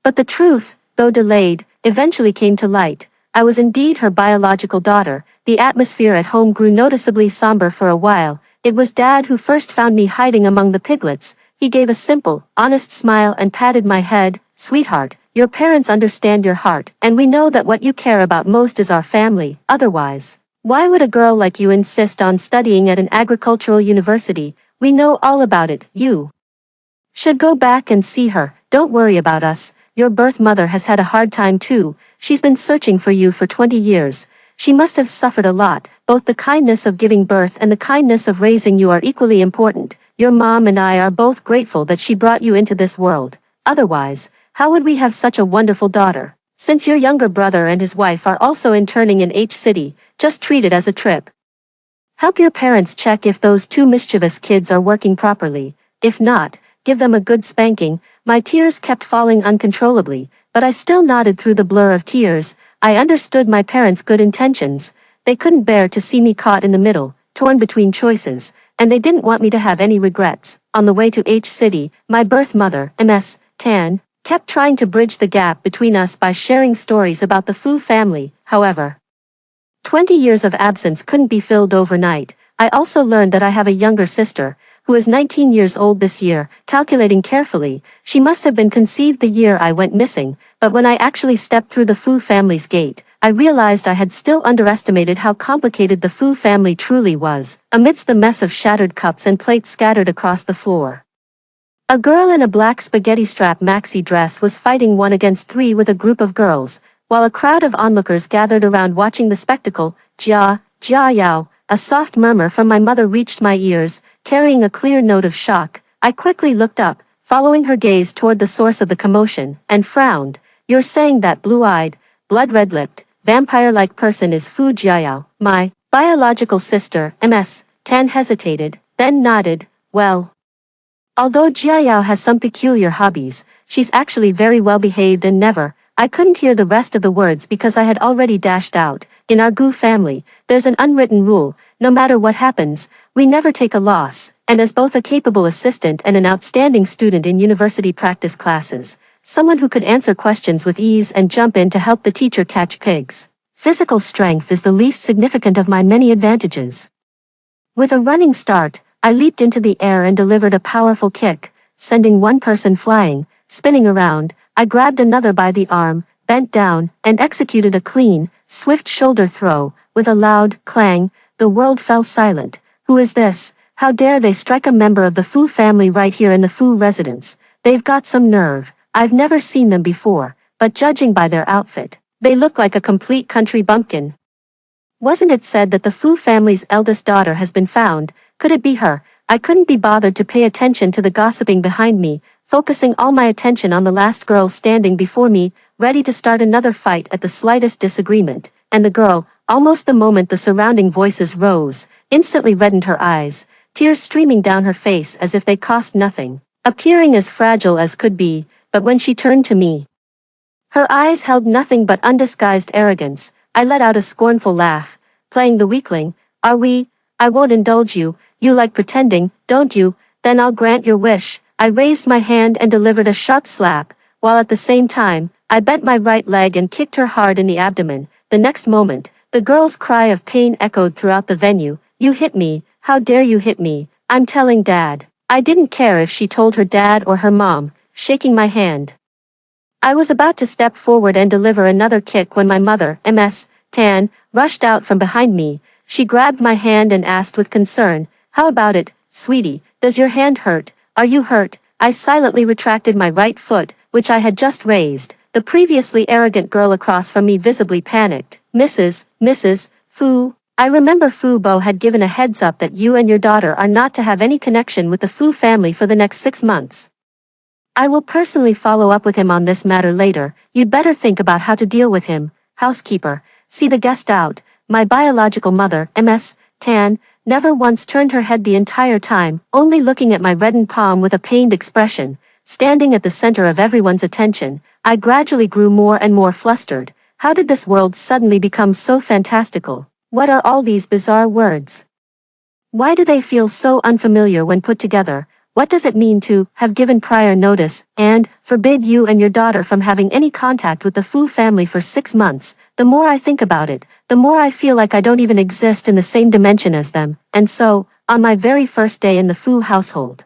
But the truth, though delayed, eventually came to light. I was indeed her biological daughter. The atmosphere at home grew noticeably somber for a while. It was Dad who first found me hiding among the piglets. He gave a simple, honest smile and patted my head. Sweetheart, your parents understand your heart, and we know that what you care about most is our family. Otherwise, why would a girl like you insist on studying at an agricultural university? We know all about it. You should go back and see her. Don't worry about us. Your birth mother has had a hard time too. She's been searching for you for 20 years. She must have suffered a lot. Both the kindness of giving birth and the kindness of raising you are equally important. Your mom and I are both grateful that she brought you into this world. Otherwise, how would we have such a wonderful daughter? Since your younger brother and his wife are also interning in H City, just treat it as a trip. Help your parents check if those two mischievous kids are working properly. If not, give them a good spanking. My tears kept falling uncontrollably, but I still nodded through the blur of tears. I understood my parents' good intentions. They couldn't bear to see me caught in the middle, torn between choices, and they didn't want me to have any regrets. On the way to H City, my birth mother, Ms. Tan, kept trying to bridge the gap between us by sharing stories about the Fu family. However, 20 years of absence couldn't be filled overnight. I also learned that I have a younger sister, who is 19 years old this year. Calculating carefully, she must have been conceived the year I went missing, but when I actually stepped through the Fu family's gate, I realized I had still underestimated how complicated the Fu family truly was. Amidst the mess of shattered cups and plates scattered across the floor, a girl in a black spaghetti strap maxi dress was fighting 1 against 3 with a group of girls, while a crowd of onlookers gathered around watching the spectacle. Jia Yao. A soft murmur from my mother reached my ears, carrying a clear note of shock. I quickly looked up, following her gaze toward the source of the commotion, and frowned. You're saying that blue-eyed, blood-red-lipped, vampire-like person is Fu Jiayao, my biological sister? Ms. Tan hesitated, then nodded. Well, although Jiayao has some peculiar hobbies, she's actually very well behaved and never. I couldn't hear the rest of the words because I had already dashed out. In our Gu family, there's an unwritten rule: no matter what happens, we never take a loss. And as both a capable assistant and an outstanding student in university practice classes, someone who could answer questions with ease and jump in to help the teacher catch pigs, physical strength is the least significant of my many advantages. With a running start, I leaped into the air and delivered a powerful kick, sending one person flying, spinning around. I grabbed another by the arm, bent down, and executed a clean, swift shoulder throw. With a loud clang, the world fell silent. Who is this? How dare they strike a member of the Fu family right here in the Fu residence? They've got some nerve. I've never seen them before, but judging by their outfit, they look like a complete country bumpkin. Wasn't it said that the Fu family's eldest daughter has been found? Could it be her? I couldn't be bothered to pay attention to the gossiping behind me, focusing all my attention on the last girl standing before me, ready to start another fight at the slightest disagreement. And the girl, almost the moment the surrounding voices rose, instantly reddened her eyes, tears streaming down her face as if they cost nothing, appearing as fragile as could be. But when she turned to me, her eyes held nothing but undisguised arrogance. I let out a scornful laugh, playing the weakling. Are we? I won't indulge you. You like pretending, don't you? Then I'll grant your wish. I raised my hand and delivered a sharp slap, while at the same time, I bent my right leg and kicked her hard in the abdomen. The next moment, the girl's cry of pain echoed throughout the venue. You hit me. How dare you hit me? I'm telling Dad. I didn't care if she told her dad or her mom, shaking my hand. I was about to step forward and deliver another kick when my mother, Ms. Tan, rushed out from behind me. She grabbed my hand and asked with concern, "How about it, sweetie? Does your hand hurt? Are you hurt?" I silently retracted my right foot, which I had just raised. The previously arrogant girl across from me visibly panicked. Mrs. Fu, I remember Fu Bo had given a heads up that you and your daughter are not to have any connection with the Fu family for the next 6 months. I will personally follow up with him on this matter later. You'd better think about how to deal with him. Housekeeper, see the guest out. My biological mother, Ms. Tan, never once turned her head the entire time, only looking at my reddened palm with a pained expression. Standing at the center of everyone's attention, I gradually grew more and more flustered. How did this world suddenly become so fantastical? What are all these bizarre words? Why do they feel so unfamiliar when put together? What does it mean to have given prior notice and forbid you and your daughter from having any contact with the Fu family for 6 months? The more I think about it, the more I feel like I don't even exist in the same dimension as them. And so, on my very first day in the Fu household,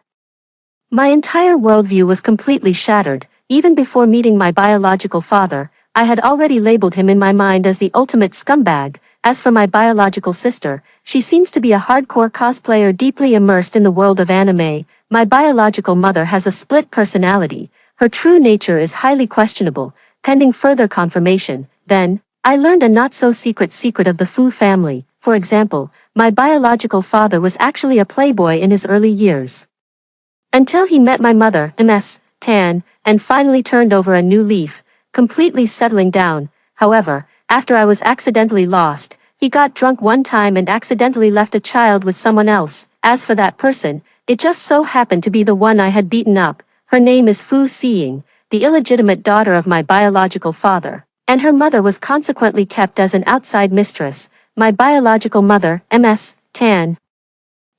my entire worldview was completely shattered. Even before meeting my biological father, I had already labeled him in my mind as the ultimate scumbag. As for my biological sister, she seems to be a hardcore cosplayer deeply immersed in the world of anime. My biological mother has a split personality. Her true nature is highly questionable, pending further confirmation. Then, I learned a not-so-secret of the Fu family. For example, my biological father was actually a playboy in his early years, until he met my mother, Ms. Tan, and finally turned over a new leaf, completely settling down. However, after I was accidentally lost, he got drunk one time and accidentally left a child with someone else. As for that person, it just so happened to be the one I had beaten up. Her name is Fu Xiying, the illegitimate daughter of my biological father, and her mother was consequently kept as an outside mistress. My biological mother, Ms. Tan,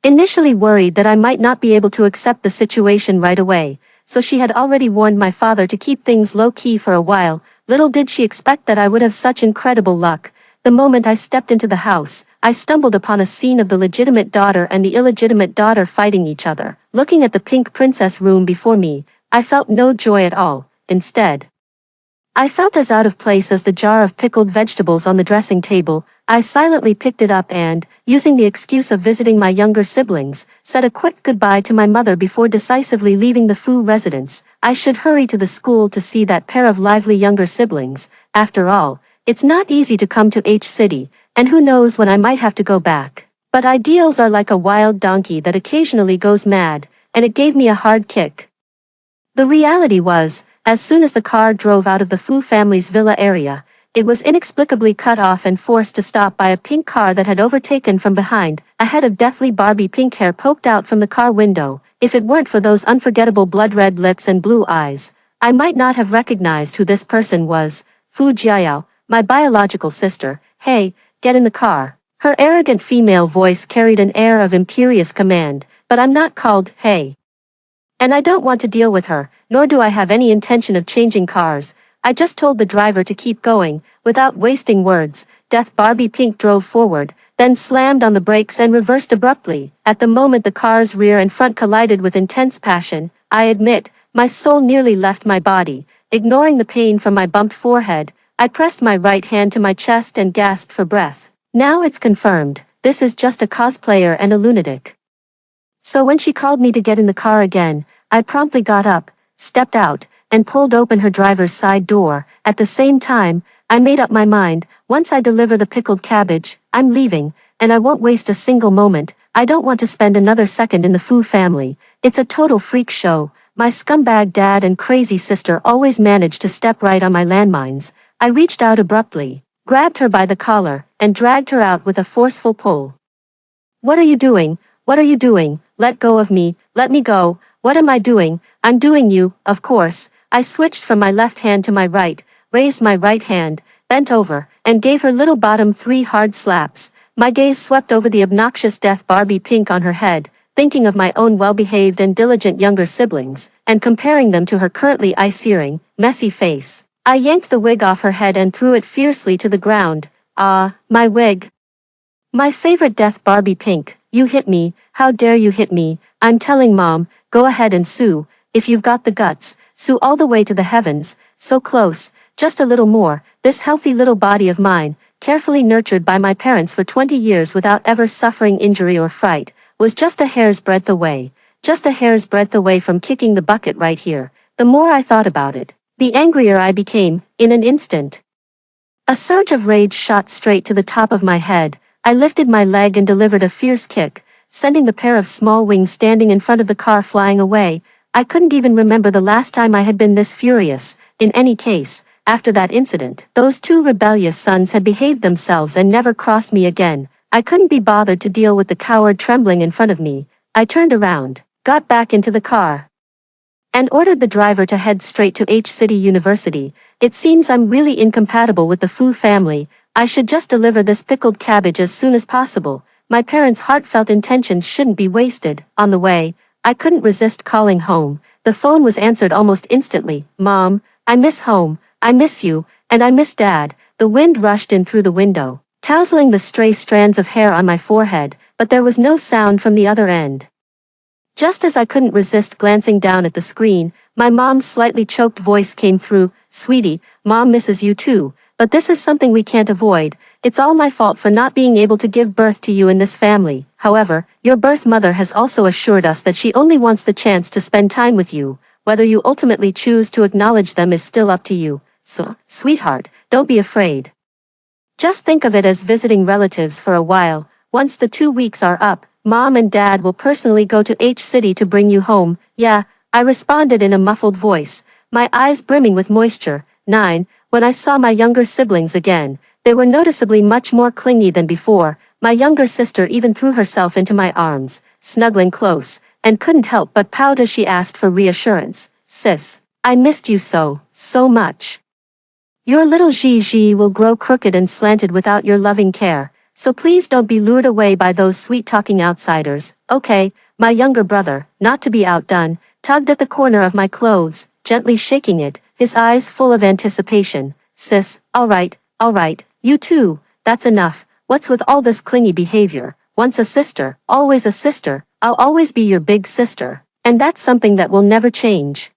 initially worried that I might not be able to accept the situation right away, so she had already warned my father to keep things low-key for a while. Little did she expect that I would have such incredible luck. The moment I stepped into the house, I stumbled upon a scene of the legitimate daughter and the illegitimate daughter fighting each other. Looking at the pink princess room before me, I felt no joy at all. Instead, I felt as out of place as the jar of pickled vegetables on the dressing table. I silently picked it up and, using the excuse of visiting my younger siblings, said a quick goodbye to my mother before decisively leaving the Fu residence. I should hurry to the school to see that pair of lively younger siblings. After all, it's not easy to come to H City, and who knows when I might have to go back. But ideals are like a wild donkey that occasionally goes mad, and it gave me a hard kick. The reality was, as soon as the car drove out of the Fu family's villa area, it was inexplicably cut off and forced to stop by a pink car that had overtaken from behind. A head of deathly Barbie pink hair poked out from the car window. If it weren't for those unforgettable blood-red lips and blue eyes, I might not have recognized who this person was. Fu Jiao, my biological sister. Hey, get in the car. Her arrogant female voice carried an air of imperious command. But I'm not called hey. And I don't want to deal with her, nor do I have any intention of changing cars. I just told the driver to keep going. Without wasting words, Death Barbie Pink drove forward, then slammed on the brakes and reversed abruptly. At the moment the car's rear and front collided with intense passion, I admit, my soul nearly left my body. Ignoring the pain from my bumped forehead, I pressed my right hand to my chest and gasped for breath. Now it's confirmed, this is just a cosplayer and a lunatic. So when she called me to get in the car again, I promptly got up, stepped out, and pulled open her driver's side door. At the same time, I made up my mind, once I deliver the pickled cabbage, I'm leaving, and I won't waste a single moment. I don't want to spend another second in the Fu family. It's a total freak show. My scumbag dad and crazy sister always manage to step right on my landmines. I reached out abruptly, grabbed her by the collar, and dragged her out with a forceful pull. What are you doing? What are you doing? Let go of me, let me go. What am I doing? I'm doing you, of course. I switched from my left hand to my right, raised my right hand, bent over, and gave her little bottom 3 hard slaps. My gaze swept over the obnoxious death Barbie pink on her head, thinking of my own well-behaved and diligent younger siblings, and comparing them to her currently eye-searing, messy face. I yanked the wig off her head and threw it fiercely to the ground. Ah, my wig. My favorite death Barbie pink, you hit me, how dare you hit me? I'm telling Mom, go ahead and sue, if you've got the guts, sue all the way to the heavens, so close, just a little more. This healthy little body of mine, carefully nurtured by my parents for 20 years without ever suffering injury or fright, was just a hair's breadth away, just a hair's breadth away from kicking the bucket right here. The more I thought about it, the angrier I became, in an instant. A surge of rage shot straight to the top of my head. I lifted my leg and delivered a fierce kick, sending the pair of small wings standing in front of the car flying away. I couldn't even remember the last time I had been this furious. In any case, after that incident, those 2 rebellious sons had behaved themselves and never crossed me again. I couldn't be bothered to deal with the coward trembling in front of me. I turned around, got back into the car, and ordered the driver to head straight to H City University. It seems I'm really incompatible with the Fu family. I should just deliver this pickled cabbage as soon as possible. My parents' heartfelt intentions shouldn't be wasted. On the way, I couldn't resist calling home. The phone was answered almost instantly. Mom, I miss home, I miss you, and I miss Dad. The wind rushed in through the window, tousling the stray strands of hair on my forehead, but there was no sound from the other end. Just as I couldn't resist glancing down at the screen, my mom's slightly choked voice came through. Sweetie, Mom misses you too, but this is something we can't avoid. It's all my fault for not being able to give birth to you in this family. However, your birth mother has also assured us that she only wants the chance to spend time with you. Whether you ultimately choose to acknowledge them is still up to you. So, sweetheart, don't be afraid. Just think of it as visiting relatives for a while. Once the 2 weeks are up, Mom and Dad will personally go to H City to bring you home. Yeah, I responded in a muffled voice, my eyes brimming with moisture. 9. When I saw my younger siblings again, they were noticeably much more clingy than before. My younger sister even threw herself into my arms, snuggling close, and couldn't help but pout as she asked for reassurance. Sis, I missed you so much. Your little Gigi will grow crooked and slanted without your loving care, so please don't be lured away by those sweet-talking outsiders. Okay, my younger brother, not to be outdone, tugged at the corner of my clothes, gently shaking it, his eyes full of anticipation. Sis, all right, you too, that's enough. What's with all this clingy behavior? Once a sister, always a sister. I'll always be your big sister, and that's something that will never change.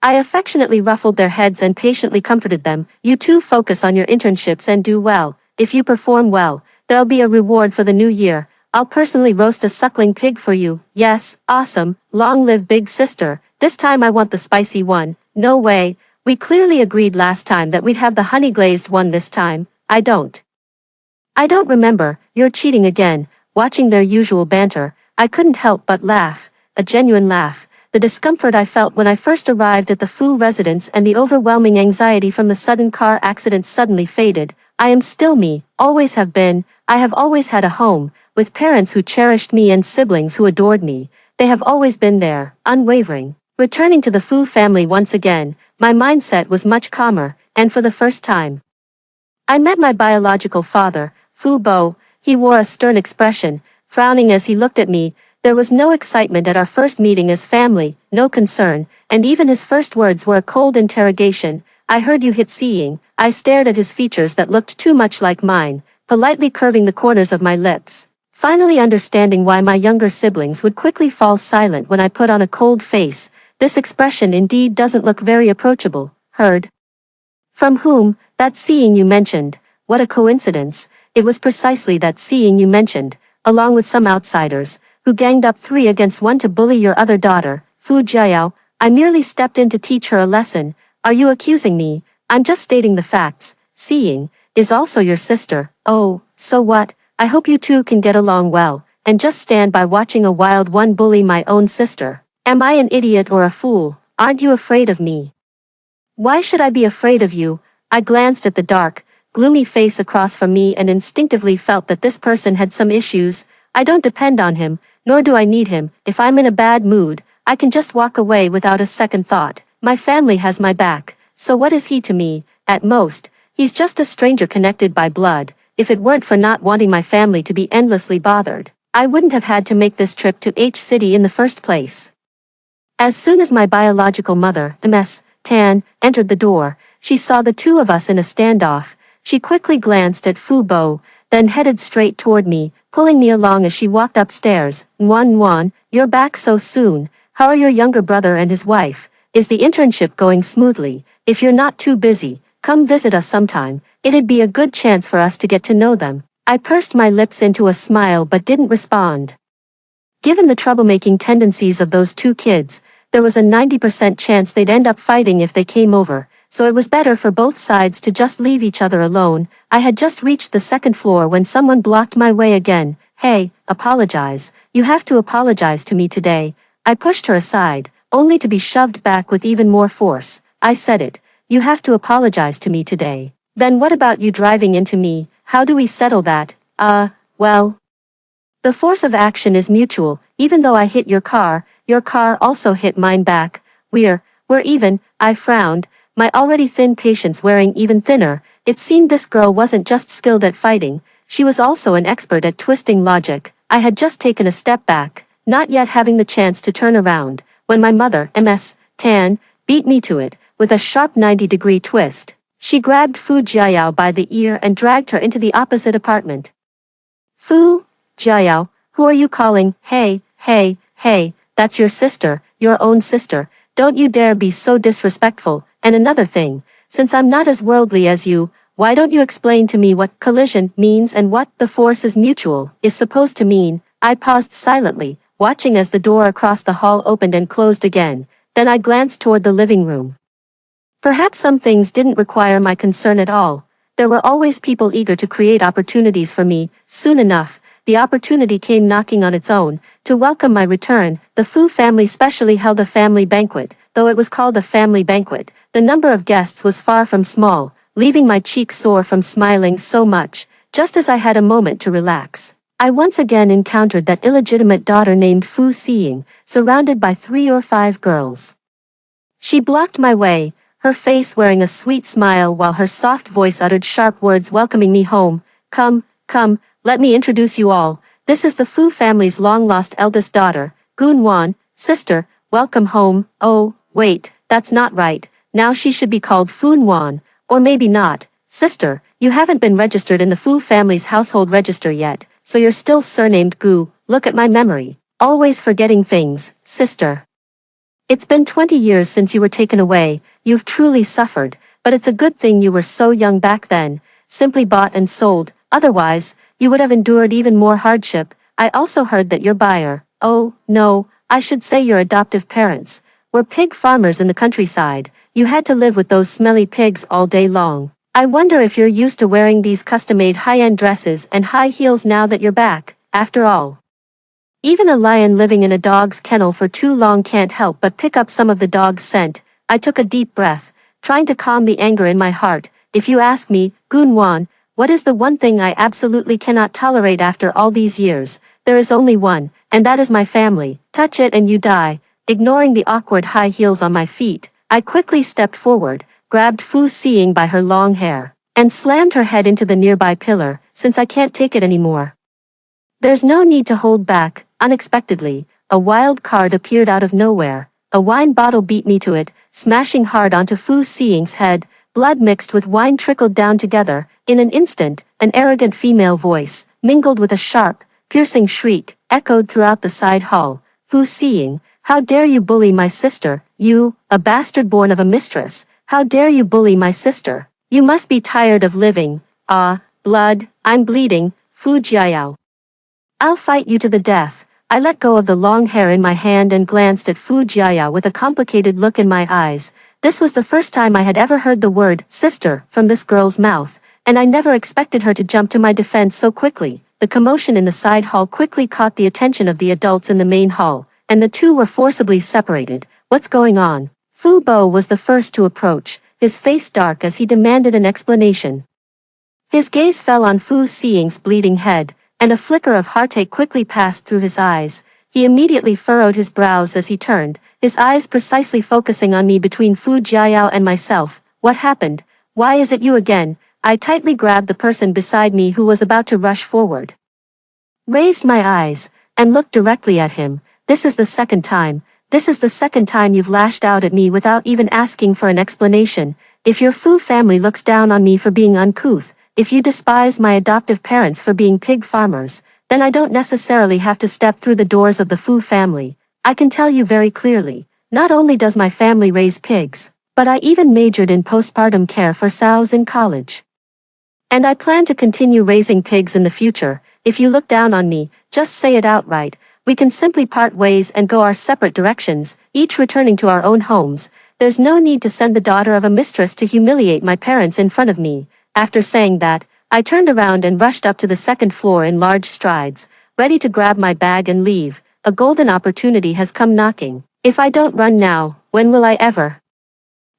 I affectionately ruffled their heads and patiently comforted them. You two focus on your internships and do well. If you perform well, there'll be a reward for the new year. I'll personally roast a suckling pig for you. Yes, awesome. Long live big sister. This time I want the spicy one. No way. We clearly agreed last time that we'd have the honey glazed one this time. I don't remember. You're cheating again. Watching their usual banter, I couldn't help but laugh. A genuine laugh. The discomfort I felt when I first arrived at the Fu residence and the overwhelming anxiety from the sudden car accident suddenly faded. I am still me, always have been. I have always had a home, with parents who cherished me and siblings who adored me. They have always been there, unwavering. Returning to the Fu family once again, my mindset was much calmer, and for the first time, I met my biological father, Fu Bo. He wore a stern expression, frowning as he looked at me. There was no excitement at our first meeting as family, no concern, and even his first words were a cold interrogation. I heard you hit seeing. I stared at his features that looked too much like mine. politely curving the corners of my lips. Finally understanding why my younger siblings would quickly fall silent when I put on a cold face, this expression indeed doesn't look very approachable. Heard from whom? That seeing you mentioned. What a coincidence. It was precisely that seeing you mentioned, along with some outsiders, who ganged up 3 against 1 to bully your other daughter, Fu Jiao. I merely stepped in to teach her a lesson. Are you accusing me? I'm just stating the facts. Seeing is also your sister. Oh, so what? I hope you two can get along well, and just stand by watching a wild one bully my own sister. Am I an idiot or a fool? Aren't you afraid of me? Why should I be afraid of you? I glanced at the dark, gloomy face across from me and instinctively felt that this person had some issues. I don't depend on him, nor do I need him. If I'm in a bad mood, I can just walk away without a second thought. My family has my back, so what is he to me? At most, he's just a stranger connected by blood. If it weren't for not wanting my family to be endlessly bothered, I wouldn't have had to make this trip to H City in the first place. As soon as my biological mother, Ms. Tan, entered the door, she saw the two of us in a standoff. She quickly glanced at Fu Bo, then headed straight toward me, pulling me along as she walked upstairs. Nguan, you're back so soon. How are your younger brother and his wife? Is the internship going smoothly? If you're not too busy, come visit us sometime. It'd be a good chance for us to get to know them. I pursed my lips into a smile but didn't respond. Given the troublemaking tendencies of those two kids, there was a 90% chance they'd end up fighting if they came over, so it was better for both sides to just leave each other alone. I had just reached the second floor when someone blocked my way again. Hey, apologize. You have to apologize to me today. I pushed her aside, only to be shoved back with even more force. I said it. You have to apologize to me today. Then what about you driving into me? How do we settle that? Well, the force of action is mutual. Even though I hit your car also hit mine back. We're even. I frowned, my already thin patience wearing even thinner. It seemed this girl wasn't just skilled at fighting, she was also an expert at twisting logic. I had just taken a step back, not yet having the chance to turn around, when my mother, Ms. Tan, beat me to it, with a sharp 90-degree twist. She grabbed Fu Jiao by the ear and dragged her into the opposite apartment. Fu Jiao, who are you calling? Hey, that's your sister, your own sister. Don't you dare be so disrespectful. And another thing, since I'm not as worldly as you, why don't you explain to me what collision means and what the force is mutual is supposed to mean? I paused silently, watching as the door across the hall opened and closed again. Then I glanced toward the living room. Perhaps some things didn't require my concern at all. There were always people eager to create opportunities for me. Soon enough, the opportunity came knocking on its own. To welcome my return, the Fu family specially held a family banquet. Though it was called a family banquet, the number of guests was far from small, leaving my cheeks sore from smiling so much. Just as I had a moment to relax, I once again encountered that illegitimate daughter named Fu Xiying, surrounded by 3 or 5 girls. She blocked my way, her face wearing a sweet smile while her soft voice uttered sharp words welcoming me home. Come, let me introduce you all. This is the Fu family's long-lost eldest daughter, Gunwan. Sister, welcome home. Oh, wait, that's not right. Now she should be called Funwan, or maybe not. Sister, you haven't been registered in the Fu family's household register yet, so you're still surnamed Gu. Look at my memory. Always forgetting things, sister. It's been 20 years since you were taken away. You've truly suffered, but it's a good thing you were so young back then, simply bought and sold. Otherwise, you would have endured even more hardship. I also heard that your buyer, oh, no, I should say your adoptive parents, were pig farmers in the countryside. You had to live with those smelly pigs all day long. I wonder if you're used to wearing these custom-made high-end dresses and high heels now that you're back. After all, even a lion living in a dog's kennel for too long can't help but pick up some of the dog's scent. I took a deep breath, trying to calm the anger in my heart. If you ask me, Gunwan, what is the one thing I absolutely cannot tolerate after all these years? There is only one, and that is my family. Touch it and you die. Ignoring the awkward high heels on my feet, I quickly stepped forward, grabbed Fu Xiying by her long hair, and slammed her head into the nearby pillar, since I can't take it anymore. There's no need to hold back. Unexpectedly, a wild card appeared out of nowhere. A wine bottle beat me to it, smashing hard onto Fu Xiying's head. blood mixed with wine trickled down together. In an instant, an arrogant female voice, mingled with a sharp, piercing shriek, echoed throughout the side hall. Fu Xiying, how dare you bully my sister, you, a bastard born of a mistress, how dare you bully my sister? You must be tired of living. Ah, blood, I'm bleeding, Fu Jiayao. I'll fight you to the death. I let go of the long hair in my hand and glanced at Fu Jiayao with a complicated look in my eyes. This was the first time I had ever heard the word sister from this girl's mouth, and I never expected her to jump to my defense so quickly. The commotion in the side hall quickly caught the attention of the adults in the main hall, and the two were forcibly separated. What's going on? Fu Bo was the first to approach, his face dark as he demanded an explanation. His gaze fell on Fu Xiying's bleeding head, and a flicker of heartache quickly passed through his eyes. He immediately furrowed his brows as he turned, his eyes precisely focusing on me between Fu Jiayao and myself. What happened? Why is it you again? I tightly grabbed the person beside me who was about to rush forward. Raised my eyes, and looked directly at him. This is the second time you've lashed out at me without even asking for an explanation. If your Fu family looks down on me for being uncouth, if you despise my adoptive parents for being pig farmers, then I don't necessarily have to step through the doors of the Fu family. I can tell you very clearly, not only does my family raise pigs, but I even majored in postpartum care for sows in college. And I plan to continue raising pigs in the future. If you look down on me, just say it outright. We can simply part ways and go our separate directions, each returning to our own homes. There's no need to send the daughter of a mistress to humiliate my parents in front of me. After saying that, I turned around and rushed up to the second floor in large strides, ready to grab my bag and leave. A golden opportunity has come knocking. If I don't run now, when will I ever?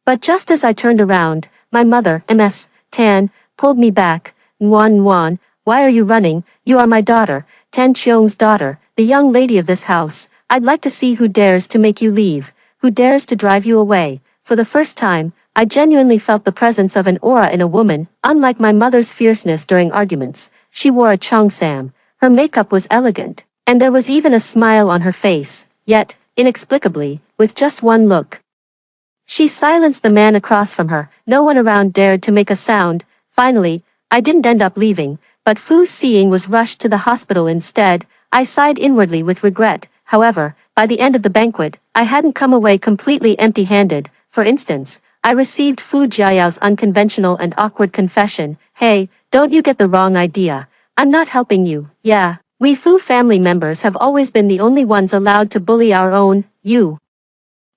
But just as I turned around, my mother, Ms. Tan, pulled me back. Nguan, why are you running? You are my daughter, Tan Chiong's daughter, the young lady of this house. I'd like to see who dares to make you leave, who dares to drive you away. For the first time, I genuinely felt the presence of an aura in a woman, unlike my mother's fierceness during arguments. She wore a cheongsam. Her makeup was elegant, and there was even a smile on her face, yet, inexplicably, with just one look, she silenced the man across from her. No one around dared to make a sound. Finally, I didn't end up leaving, but Fu Xiying was rushed to the hospital instead. I sighed inwardly with regret. However, by the end of the banquet, I hadn't come away completely empty-handed. For instance, I received Fu Jiayao's unconventional and awkward confession. Hey, don't you get the wrong idea. I'm not helping you. Yeah, we Fu family members have always been the only ones allowed to bully our own.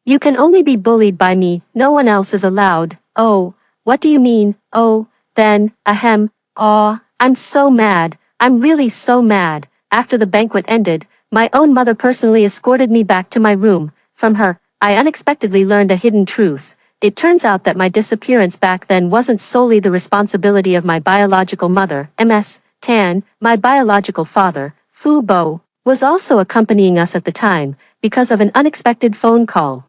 You can only be bullied by me, no one else is allowed. Oh, what do you mean? Oh, then, ahem, aw, I'm so mad, I'm really so mad. After the banquet ended, my own mother personally escorted me back to my room. From her, I unexpectedly learned a hidden truth. It turns out that my disappearance back then wasn't solely the responsibility of my biological mother, Ms. Tan. My biological father, Fu Bo, was also accompanying us at the time, because of an unexpected phone call.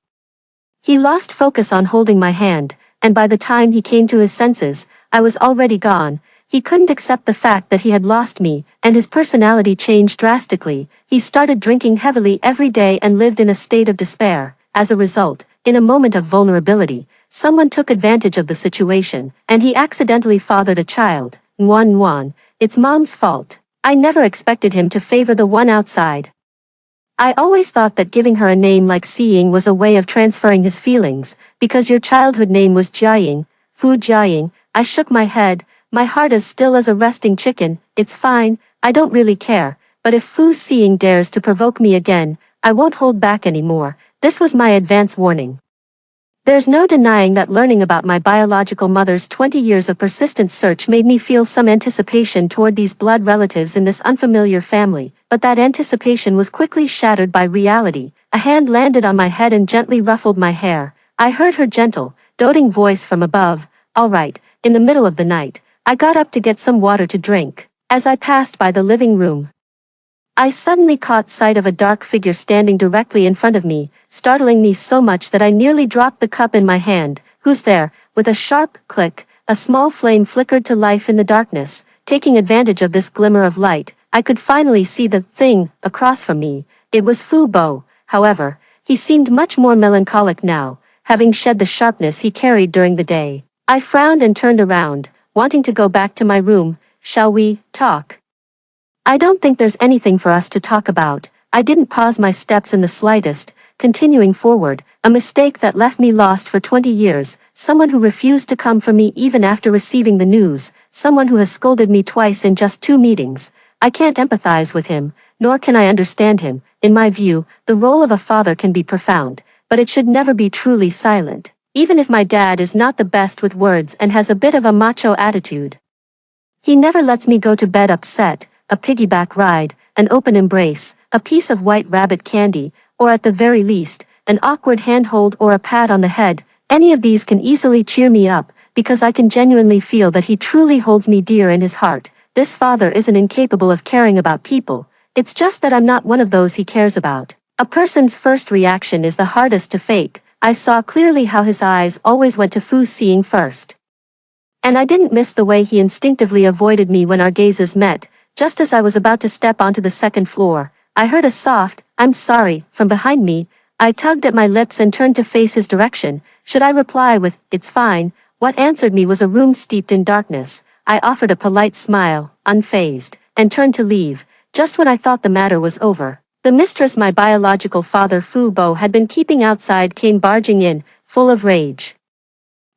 He lost focus on holding my hand, and by the time he came to his senses, I was already gone. He couldn't accept the fact that he had lost me, and his personality changed drastically. He started drinking heavily every day and lived in a state of despair. As a result, in a moment of vulnerability, someone took advantage of the situation, and he accidentally fathered a child. Nguan, it's mom's fault. I never expected him to favor the one outside. I always thought that giving her a name like Xiying was a way of transferring his feelings, because your childhood name was Jiaying, Fu Jiaying. I shook my head, my heart as still as a resting chicken. It's fine, I don't really care, but if Fu Xiying dares to provoke me again, I won't hold back anymore. This was my advance warning. There's no denying that learning about my biological mother's 20 years of persistent search made me feel some anticipation toward these blood relatives in this unfamiliar family, but that anticipation was quickly shattered by reality. A hand landed on my head and gently ruffled my hair. I heard her gentle, doting voice from above. All right, in the middle of the night, I got up to get some water to drink. As I passed by the living room, I suddenly caught sight of a dark figure standing directly in front of me, startling me so much that I nearly dropped the cup in my hand. Who's there? With a sharp click, a small flame flickered to life in the darkness. Taking advantage of this glimmer of light, I could finally see the thing across from me. It was Fu Bo. However, he seemed much more melancholic now, having shed the sharpness he carried during the day. I frowned and turned around, wanting to go back to my room. Shall we talk? I don't think there's anything for us to talk about. I didn't pause my steps in the slightest, continuing forward, a mistake that left me lost for 20 years, someone who refused to come for me even after receiving the news, someone who has scolded me twice in just 2 meetings. I can't empathize with him, nor can I understand him. In my view, the role of a father can be profound, but it should never be truly silent. Even if my dad is not the best with words and has a bit of a macho attitude. He never lets me go to bed upset, a piggyback ride, an open embrace, a piece of white rabbit candy, or at the very least, an awkward handhold or a pat on the head. Any of these can easily cheer me up, because I can genuinely feel that he truly holds me dear in his heart. This father isn't incapable of caring about people, it's just that I'm not one of those he cares about. A person's first reaction is the hardest to fake. I saw clearly how his eyes always went to Fu Seeing first. And I didn't miss the way he instinctively avoided me when our gazes met. Just as I was about to step onto the second floor, I heard a soft, "I'm sorry," from behind me. I tugged at my lips and turned to face his direction. Should I reply with, "It's fine"? What answered me was a room steeped in darkness. I offered a polite smile, unfazed, and turned to leave, just when I thought the matter was over. The mistress my biological father Fu Bo had been keeping outside came barging in, full of rage.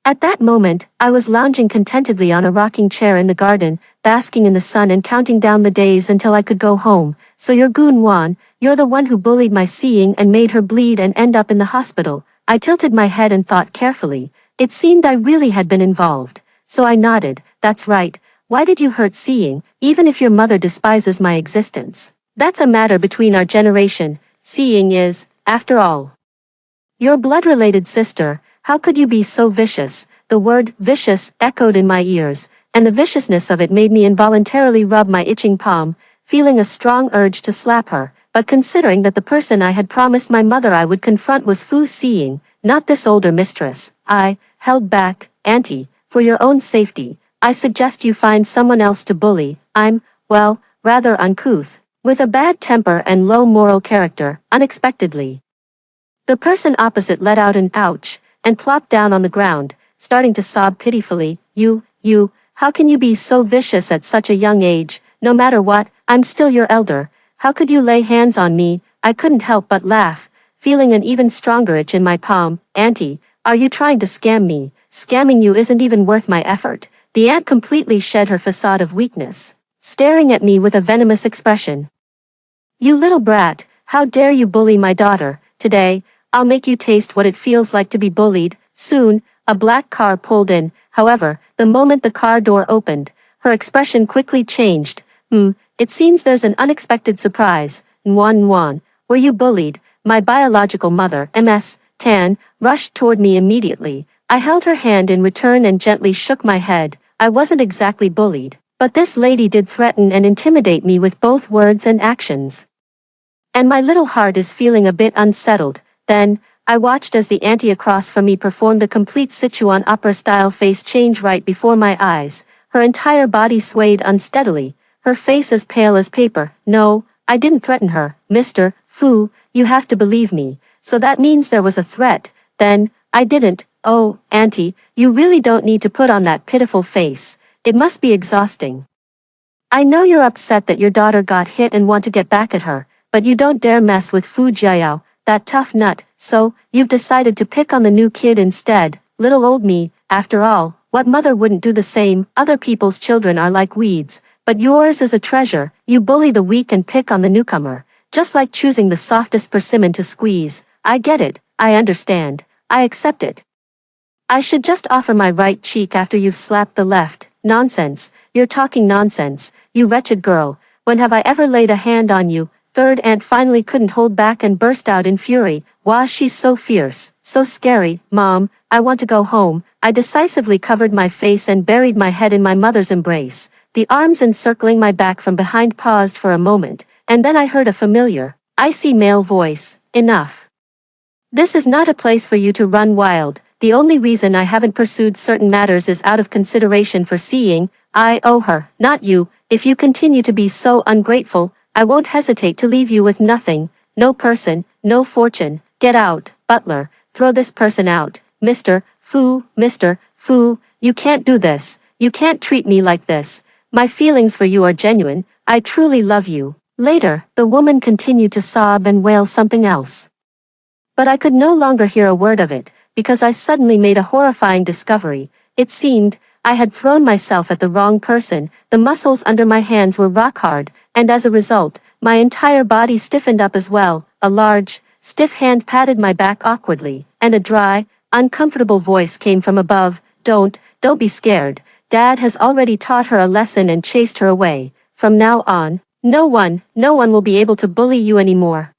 At that moment, I was lounging contentedly on a rocking chair in the garden, basking in the sun and counting down the days until I could go home. "So you're Goon Wan, you're the one who bullied my Seeing and made her bleed and end up in the hospital." I tilted my head and thought carefully. It seemed I really had been involved. So I nodded. "That's right. Why did you hurt Seeing, even if your mother despises my existence? That's a matter between our generation. Seeing is, after all, your blood-related sister. How could you be so vicious?" The word vicious echoed in my ears, and the viciousness of it made me involuntarily rub my itching palm, feeling a strong urge to slap her. But considering that the person I had promised my mother I would confront was Fu Seeing, not this older mistress, I held back. "Auntie, for your own safety, I suggest you find someone else to bully. I'm, well, rather uncouth, with a bad temper and low moral character." Unexpectedly, the person opposite let out an ouch, and plopped down on the ground, starting to sob pitifully. You, how can you be so vicious at such a young age? No matter what, I'm still your elder. How could you lay hands on me?" I couldn't help but laugh, feeling an even stronger itch in my palm. "Auntie, are you trying to scam me?" "Scamming you isn't even worth my effort." The aunt completely shed her facade of weakness, staring at me with a venomous expression. "You little brat, how dare you bully my daughter? Today, I'll make you taste what it feels like to be bullied." Soon, a black car pulled in. However, the moment the car door opened, her expression quickly changed. It seems there's an unexpected surprise." Nwan, were you bullied?" My biological mother, Ms. Tan, rushed toward me immediately. I held her hand in return and gently shook my head. I wasn't exactly bullied, but this lady did threaten and intimidate me with both words and actions. And my little heart is feeling a bit unsettled. Then, I watched as the auntie across from me performed a complete Sichuan opera-style face change right before my eyes. Her entire body swayed unsteadily, her face as pale as paper. "No, I didn't threaten her, Mr. Fu, you have to believe me." "So that means there was a threat, then?" "I didn't." "Oh, auntie, you really don't need to put on that pitiful face. It must be exhausting. I know you're upset that your daughter got hit and want to get back at her, but you don't dare mess with Fu Jiao, that tough nut. So, you've decided to pick on the new kid instead." Little old me, after all, what mother wouldn't do the same? Other people's children are like weeds, but yours is a treasure. You bully the weak and pick on the newcomer, just like choosing the softest persimmon to squeeze. I get it, I understand, I accept it. I should just offer my right cheek after you've slapped the left. Nonsense, you're talking nonsense, you wretched girl. When have I ever laid a hand on you? Third aunt finally couldn't hold back and burst out in fury. "Wow, she's so fierce, so scary. Mom, I want to go home." I decisively covered my face and buried my head in my mother's embrace. The arms encircling my back from behind paused for a moment, and then I heard a familiar, icy male voice. "Enough. This is not a place for you to run wild. The only reason I haven't pursued certain matters is out of consideration for Seeing. I owe her, not you. If you continue to be so ungrateful, I won't hesitate to leave you with nothing. No person, no fortune. Get out, butler, throw this person out." Mr. Fu, you can't do this, you can't treat me like this. My feelings for you are genuine, I truly love you. Later, the woman continued to sob and wail something else. But I could no longer hear a word of it, because I suddenly made a horrifying discovery. It seemed, I had thrown myself at the wrong person, the muscles under my hands were rock hard, and as a result, my entire body stiffened up as well. A large, stiff hand patted my back awkwardly, and a dry, uncomfortable voice came from above. Don't be scared. Dad has already taught her a lesson and chased her away. From now on, no one will be able to bully you anymore.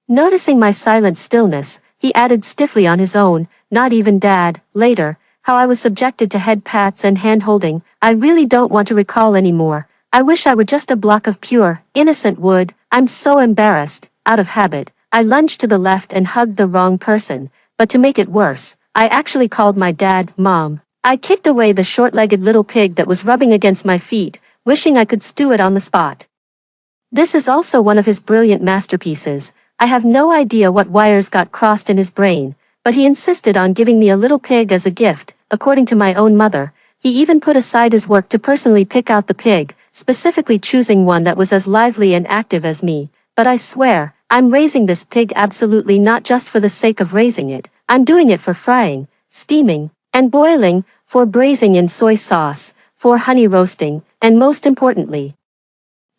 Noticing my silent stillness, he added stiffly on his own, not even Dad. Later, how I was subjected to head pats and hand-holding, I really don't want to recall anymore. I wish I were just a block of pure, innocent wood. I'm so embarrassed. Out of habit, I lunged to the left and hugged the wrong person. But to make it worse, I actually called my dad, Mom. I kicked away the short-legged little pig that was rubbing against my feet, wishing I could stew it on the spot. This is also one of his brilliant masterpieces. I have no idea what wires got crossed in his brain, but he insisted on giving me a little pig as a gift, according to my own mother. He even put aside his work to personally pick out the pig, specifically choosing one that was as lively and active as me. But I swear, I'm raising this pig absolutely not just for the sake of raising it. I'm doing it for frying, steaming, and boiling, for braising in soy sauce, for honey roasting, and most importantly,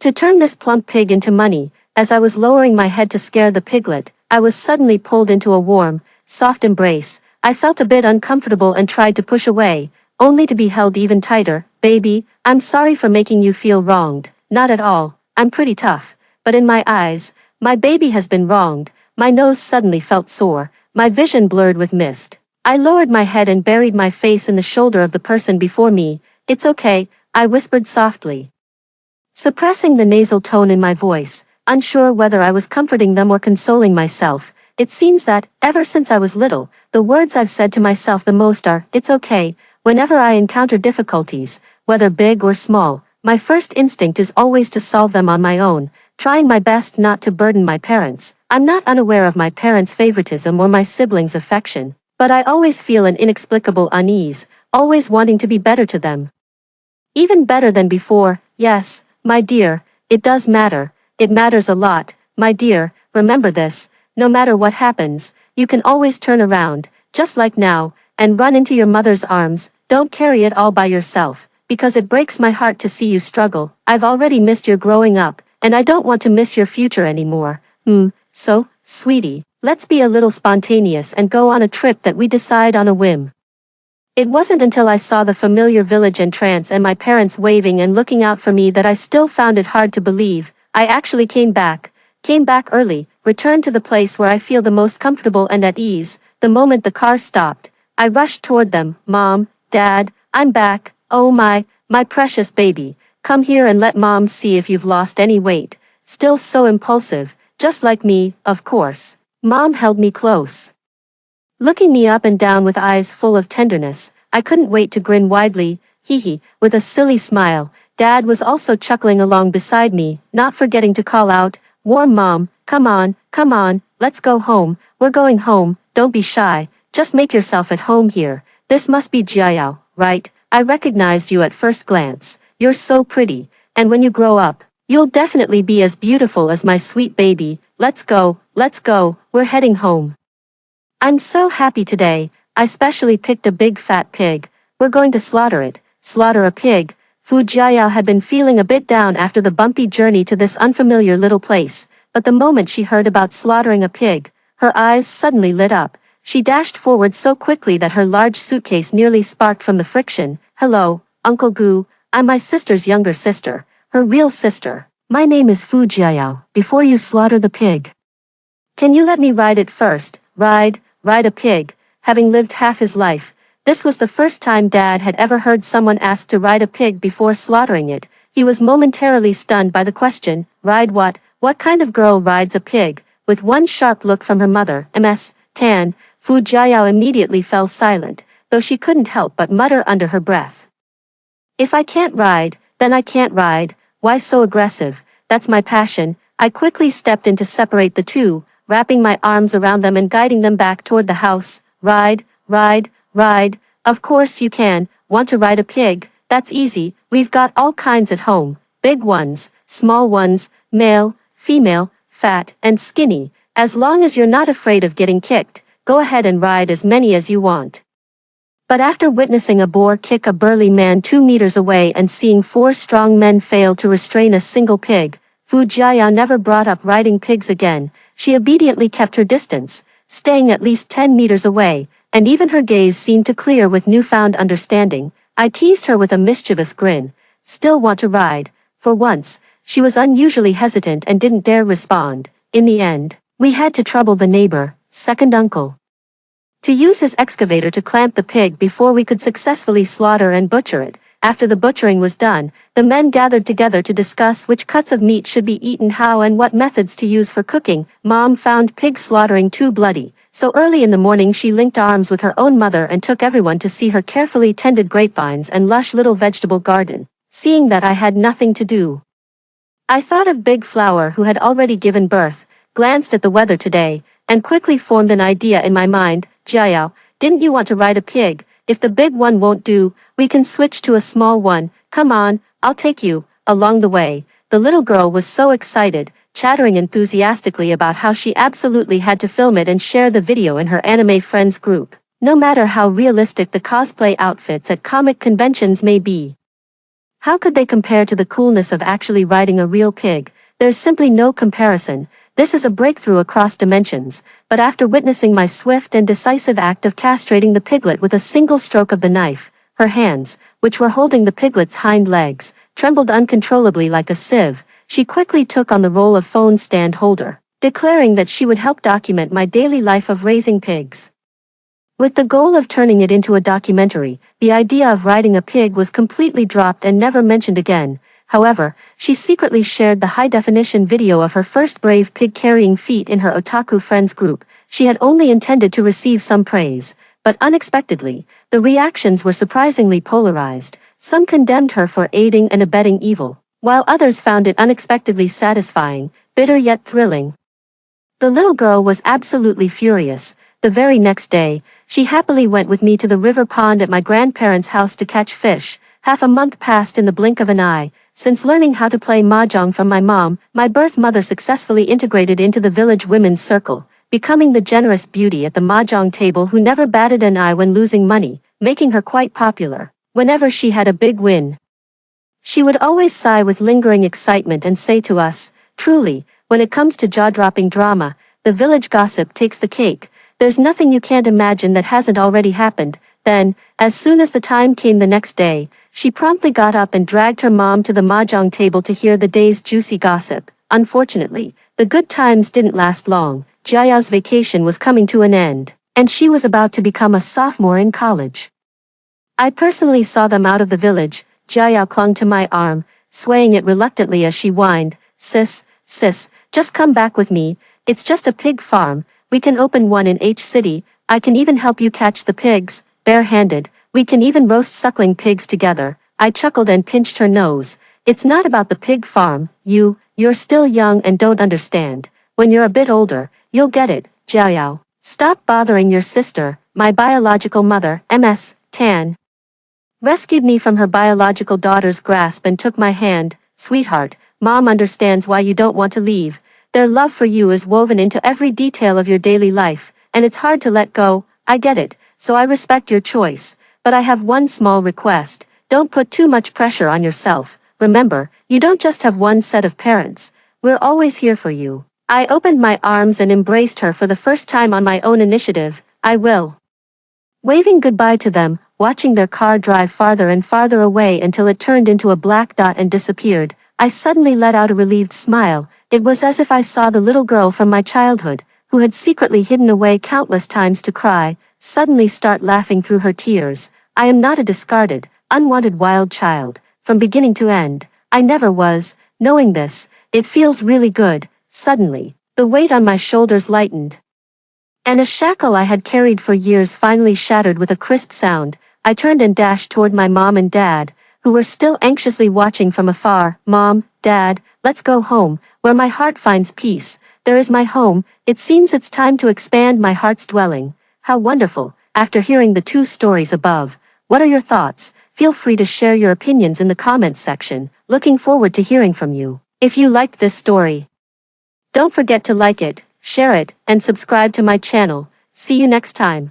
to turn this plump pig into money. As I was lowering my head to scare the piglet, I was suddenly pulled into a warm, soft embrace. I felt a bit uncomfortable and tried to push away, only to be held even tighter. Baby, I'm sorry for making you feel wronged. Not at all, I'm pretty tough. But in my eyes, my baby has been wronged. My nose suddenly felt sore, my vision blurred with mist. I lowered my head and buried my face in the shoulder of the person before me. It's okay, I whispered softly, suppressing the nasal tone in my voice, unsure whether I was comforting them or consoling myself. It seems that, ever since I was little, the words I've said to myself the most are, it's okay. Whenever I encounter difficulties, whether big or small, my first instinct is always to solve them on my own, trying my best not to burden my parents. I'm not unaware of my parents' favoritism or my siblings' affection, but I always feel an inexplicable unease, always wanting to be better to them. Even better than before. Yes, my dear, it does matter. It matters a lot, my dear. Remember this, no matter what happens, you can always turn around, just like now, and run into your mother's arms. Don't carry it all by yourself, because it breaks my heart to see you struggle. I've already missed your growing up, and I don't want to miss your future anymore. So, sweetie, let's be a little spontaneous and go on a trip that we decide on a whim. It wasn't until I saw the familiar village entrance and my parents waving and looking out for me that I still found it hard to believe. I actually came back early, returned to the place where I feel the most comfortable and at ease. The moment the car stopped, I rushed toward them. Mom, Dad, I'm back. Oh my precious baby, come here and let Mom see if you've lost any weight. Still so impulsive, just like me, of course. Mom held me close, looking me up and down with eyes full of tenderness. I couldn't wait to grin widely, with a silly smile. Dad was also chuckling along beside me, not forgetting to call out, warm Mom, come on, let's go home. We're going home, don't be shy, just make yourself at home here. This must be Jiao, right? I recognized you at first glance. You're so pretty, and when you grow up, you'll definitely be as beautiful as my sweet baby. Let's go, we're heading home. I'm so happy today. I specially picked a big fat pig. We're going to slaughter it. Slaughter a pig. Fu Jiao had been feeling a bit down after the bumpy journey to this unfamiliar little place, but the moment she heard about slaughtering a pig, her eyes suddenly lit up. She dashed forward so quickly that her large suitcase nearly sparked from the friction. Hello, Uncle Gu, I'm my sister's younger sister, her real sister. My name is Fu Jiao. Before you slaughter the pig, can you let me ride it first? Ride a pig. Having lived half his life, this was the first time Dad had ever heard someone ask to ride a pig before slaughtering it. He was momentarily stunned by the question. Ride what? What kind of girl rides a pig? With one sharp look from her mother, Ms. Tan, Fu Jiao immediately fell silent, though she couldn't help but mutter under her breath, if I can't ride, then I can't ride. Why so aggressive? That's my passion. I quickly stepped in to separate the two, wrapping my arms around them and guiding them back toward the house. Ride. Of course you can. Want to ride a pig? That's easy, we've got all kinds at home. Big ones, small ones, male, female, fat, and skinny. As long as you're not afraid of getting kicked, go ahead and ride as many as you want. But after witnessing a boar kick a burly man 2 meters away and seeing 4 strong men fail to restrain a single pig, Fu Jiayao never brought up riding pigs again. She obediently kept her distance, staying at least 10 meters away, and even her gaze seemed to clear with newfound understanding. I teased her with a mischievous grin. Still want to ride? For once, she was unusually hesitant and didn't dare respond. In the end, we had to trouble the neighbor, second uncle, to use his excavator to clamp the pig before we could successfully slaughter and butcher it. After the butchering was done, the men gathered together to discuss which cuts of meat should be eaten how and what methods to use for cooking. Mom found pig slaughtering too bloody, so early in the morning she linked arms with her own mother and took everyone to see her carefully tended grapevines and lush little vegetable garden. Seeing that I had nothing to do, I thought of Big Flower, who had already given birth, glanced at the weather today, and quickly formed an idea in my mind. Jiayao, didn't you want to ride a pig? If the big one won't do, we can switch to a small one. Come on, I'll take you. Along the way, the little girl was so excited, chattering enthusiastically about how she absolutely had to film it and share the video in her anime friends group. No matter how realistic the cosplay outfits at comic conventions may be, how could they compare to the coolness of actually riding a real pig? There's simply no comparison. This is a breakthrough across dimensions, but after witnessing my swift and decisive act of castrating the piglet with a single stroke of the knife, her hands, which were holding the piglet's hind legs, trembled uncontrollably like a sieve. She quickly took on the role of phone stand holder, declaring that she would help document my daily life of raising pigs. With the goal of turning it into a documentary, the idea of riding a pig was completely dropped and never mentioned again. However, she secretly shared the high-definition video of her first brave pig-carrying feat in her otaku friends group. She had only intended to receive some praise, but unexpectedly, the reactions were surprisingly polarized. Some condemned her for aiding and abetting evil, while others found it unexpectedly satisfying, bitter yet thrilling. The little girl was absolutely furious. The very next day, she happily went with me to the river pond at my grandparents' house to catch fish. Half a month passed in the blink of an eye. Since learning how to play mahjong from my mom, my birth mother successfully integrated into the village women's circle, becoming the generous beauty at the mahjong table who never batted an eye when losing money, making her quite popular. Whenever she had a big win, she would always sigh with lingering excitement and say to us, "Truly, when it comes to jaw-dropping drama, the village gossip takes the cake. There's nothing you can't imagine that hasn't already happened." Then, as soon as the time came the next day, she promptly got up and dragged her mom to the mahjong table to hear the day's juicy gossip. Unfortunately, the good times didn't last long. Jiayao's vacation was coming to an end, and she was about to become a sophomore in college. I personally saw them out of the village. Jiayao clung to my arm, swaying it reluctantly as she whined, sis, just come back with me. It's just a pig farm. We can open one in H city. I can even help you catch the pigs, bare-handed. We can even roast suckling pigs together." I chuckled and pinched her nose. "It's not about the pig farm. You're still young and don't understand. When you're a bit older, you'll get it, Jiayao. Stop bothering your sister." My biological mother, Ms. Tan, rescued me from her biological daughter's grasp and took my hand. "Sweetheart, Mom understands why you don't want to leave. Their love for you is woven into every detail of your daily life, and it's hard to let go. I get it, so I respect your choice. But I have one small request. Don't put too much pressure on yourself. Remember, you don't just have one set of parents. We're always here for you." I opened my arms and embraced her for the first time on my own initiative. "I will." Waving goodbye to them, watching their car drive farther and farther away until it turned into a black dot and disappeared, I suddenly let out a relieved smile. It was as if I saw the little girl from my childhood, who had secretly hidden away countless times to cry, suddenly start laughing through her tears. I am not a discarded, unwanted wild child. From beginning to end, I never was. Knowing this, it feels really good. Suddenly, the weight on my shoulders lightened, and a shackle I had carried for years finally shattered with a crisp sound. I turned and dashed toward my mom and dad, who were still anxiously watching from afar. "Mom, Dad, let's go home, where my heart finds peace. There is my home. It seems it's time to expand my heart's dwelling." How wonderful. After hearing the 2 stories above, what are your thoughts? Feel free to share your opinions in the comments section. Looking forward to hearing from you. If you liked this story, don't forget to like it, share it, and subscribe to my channel. See you next time.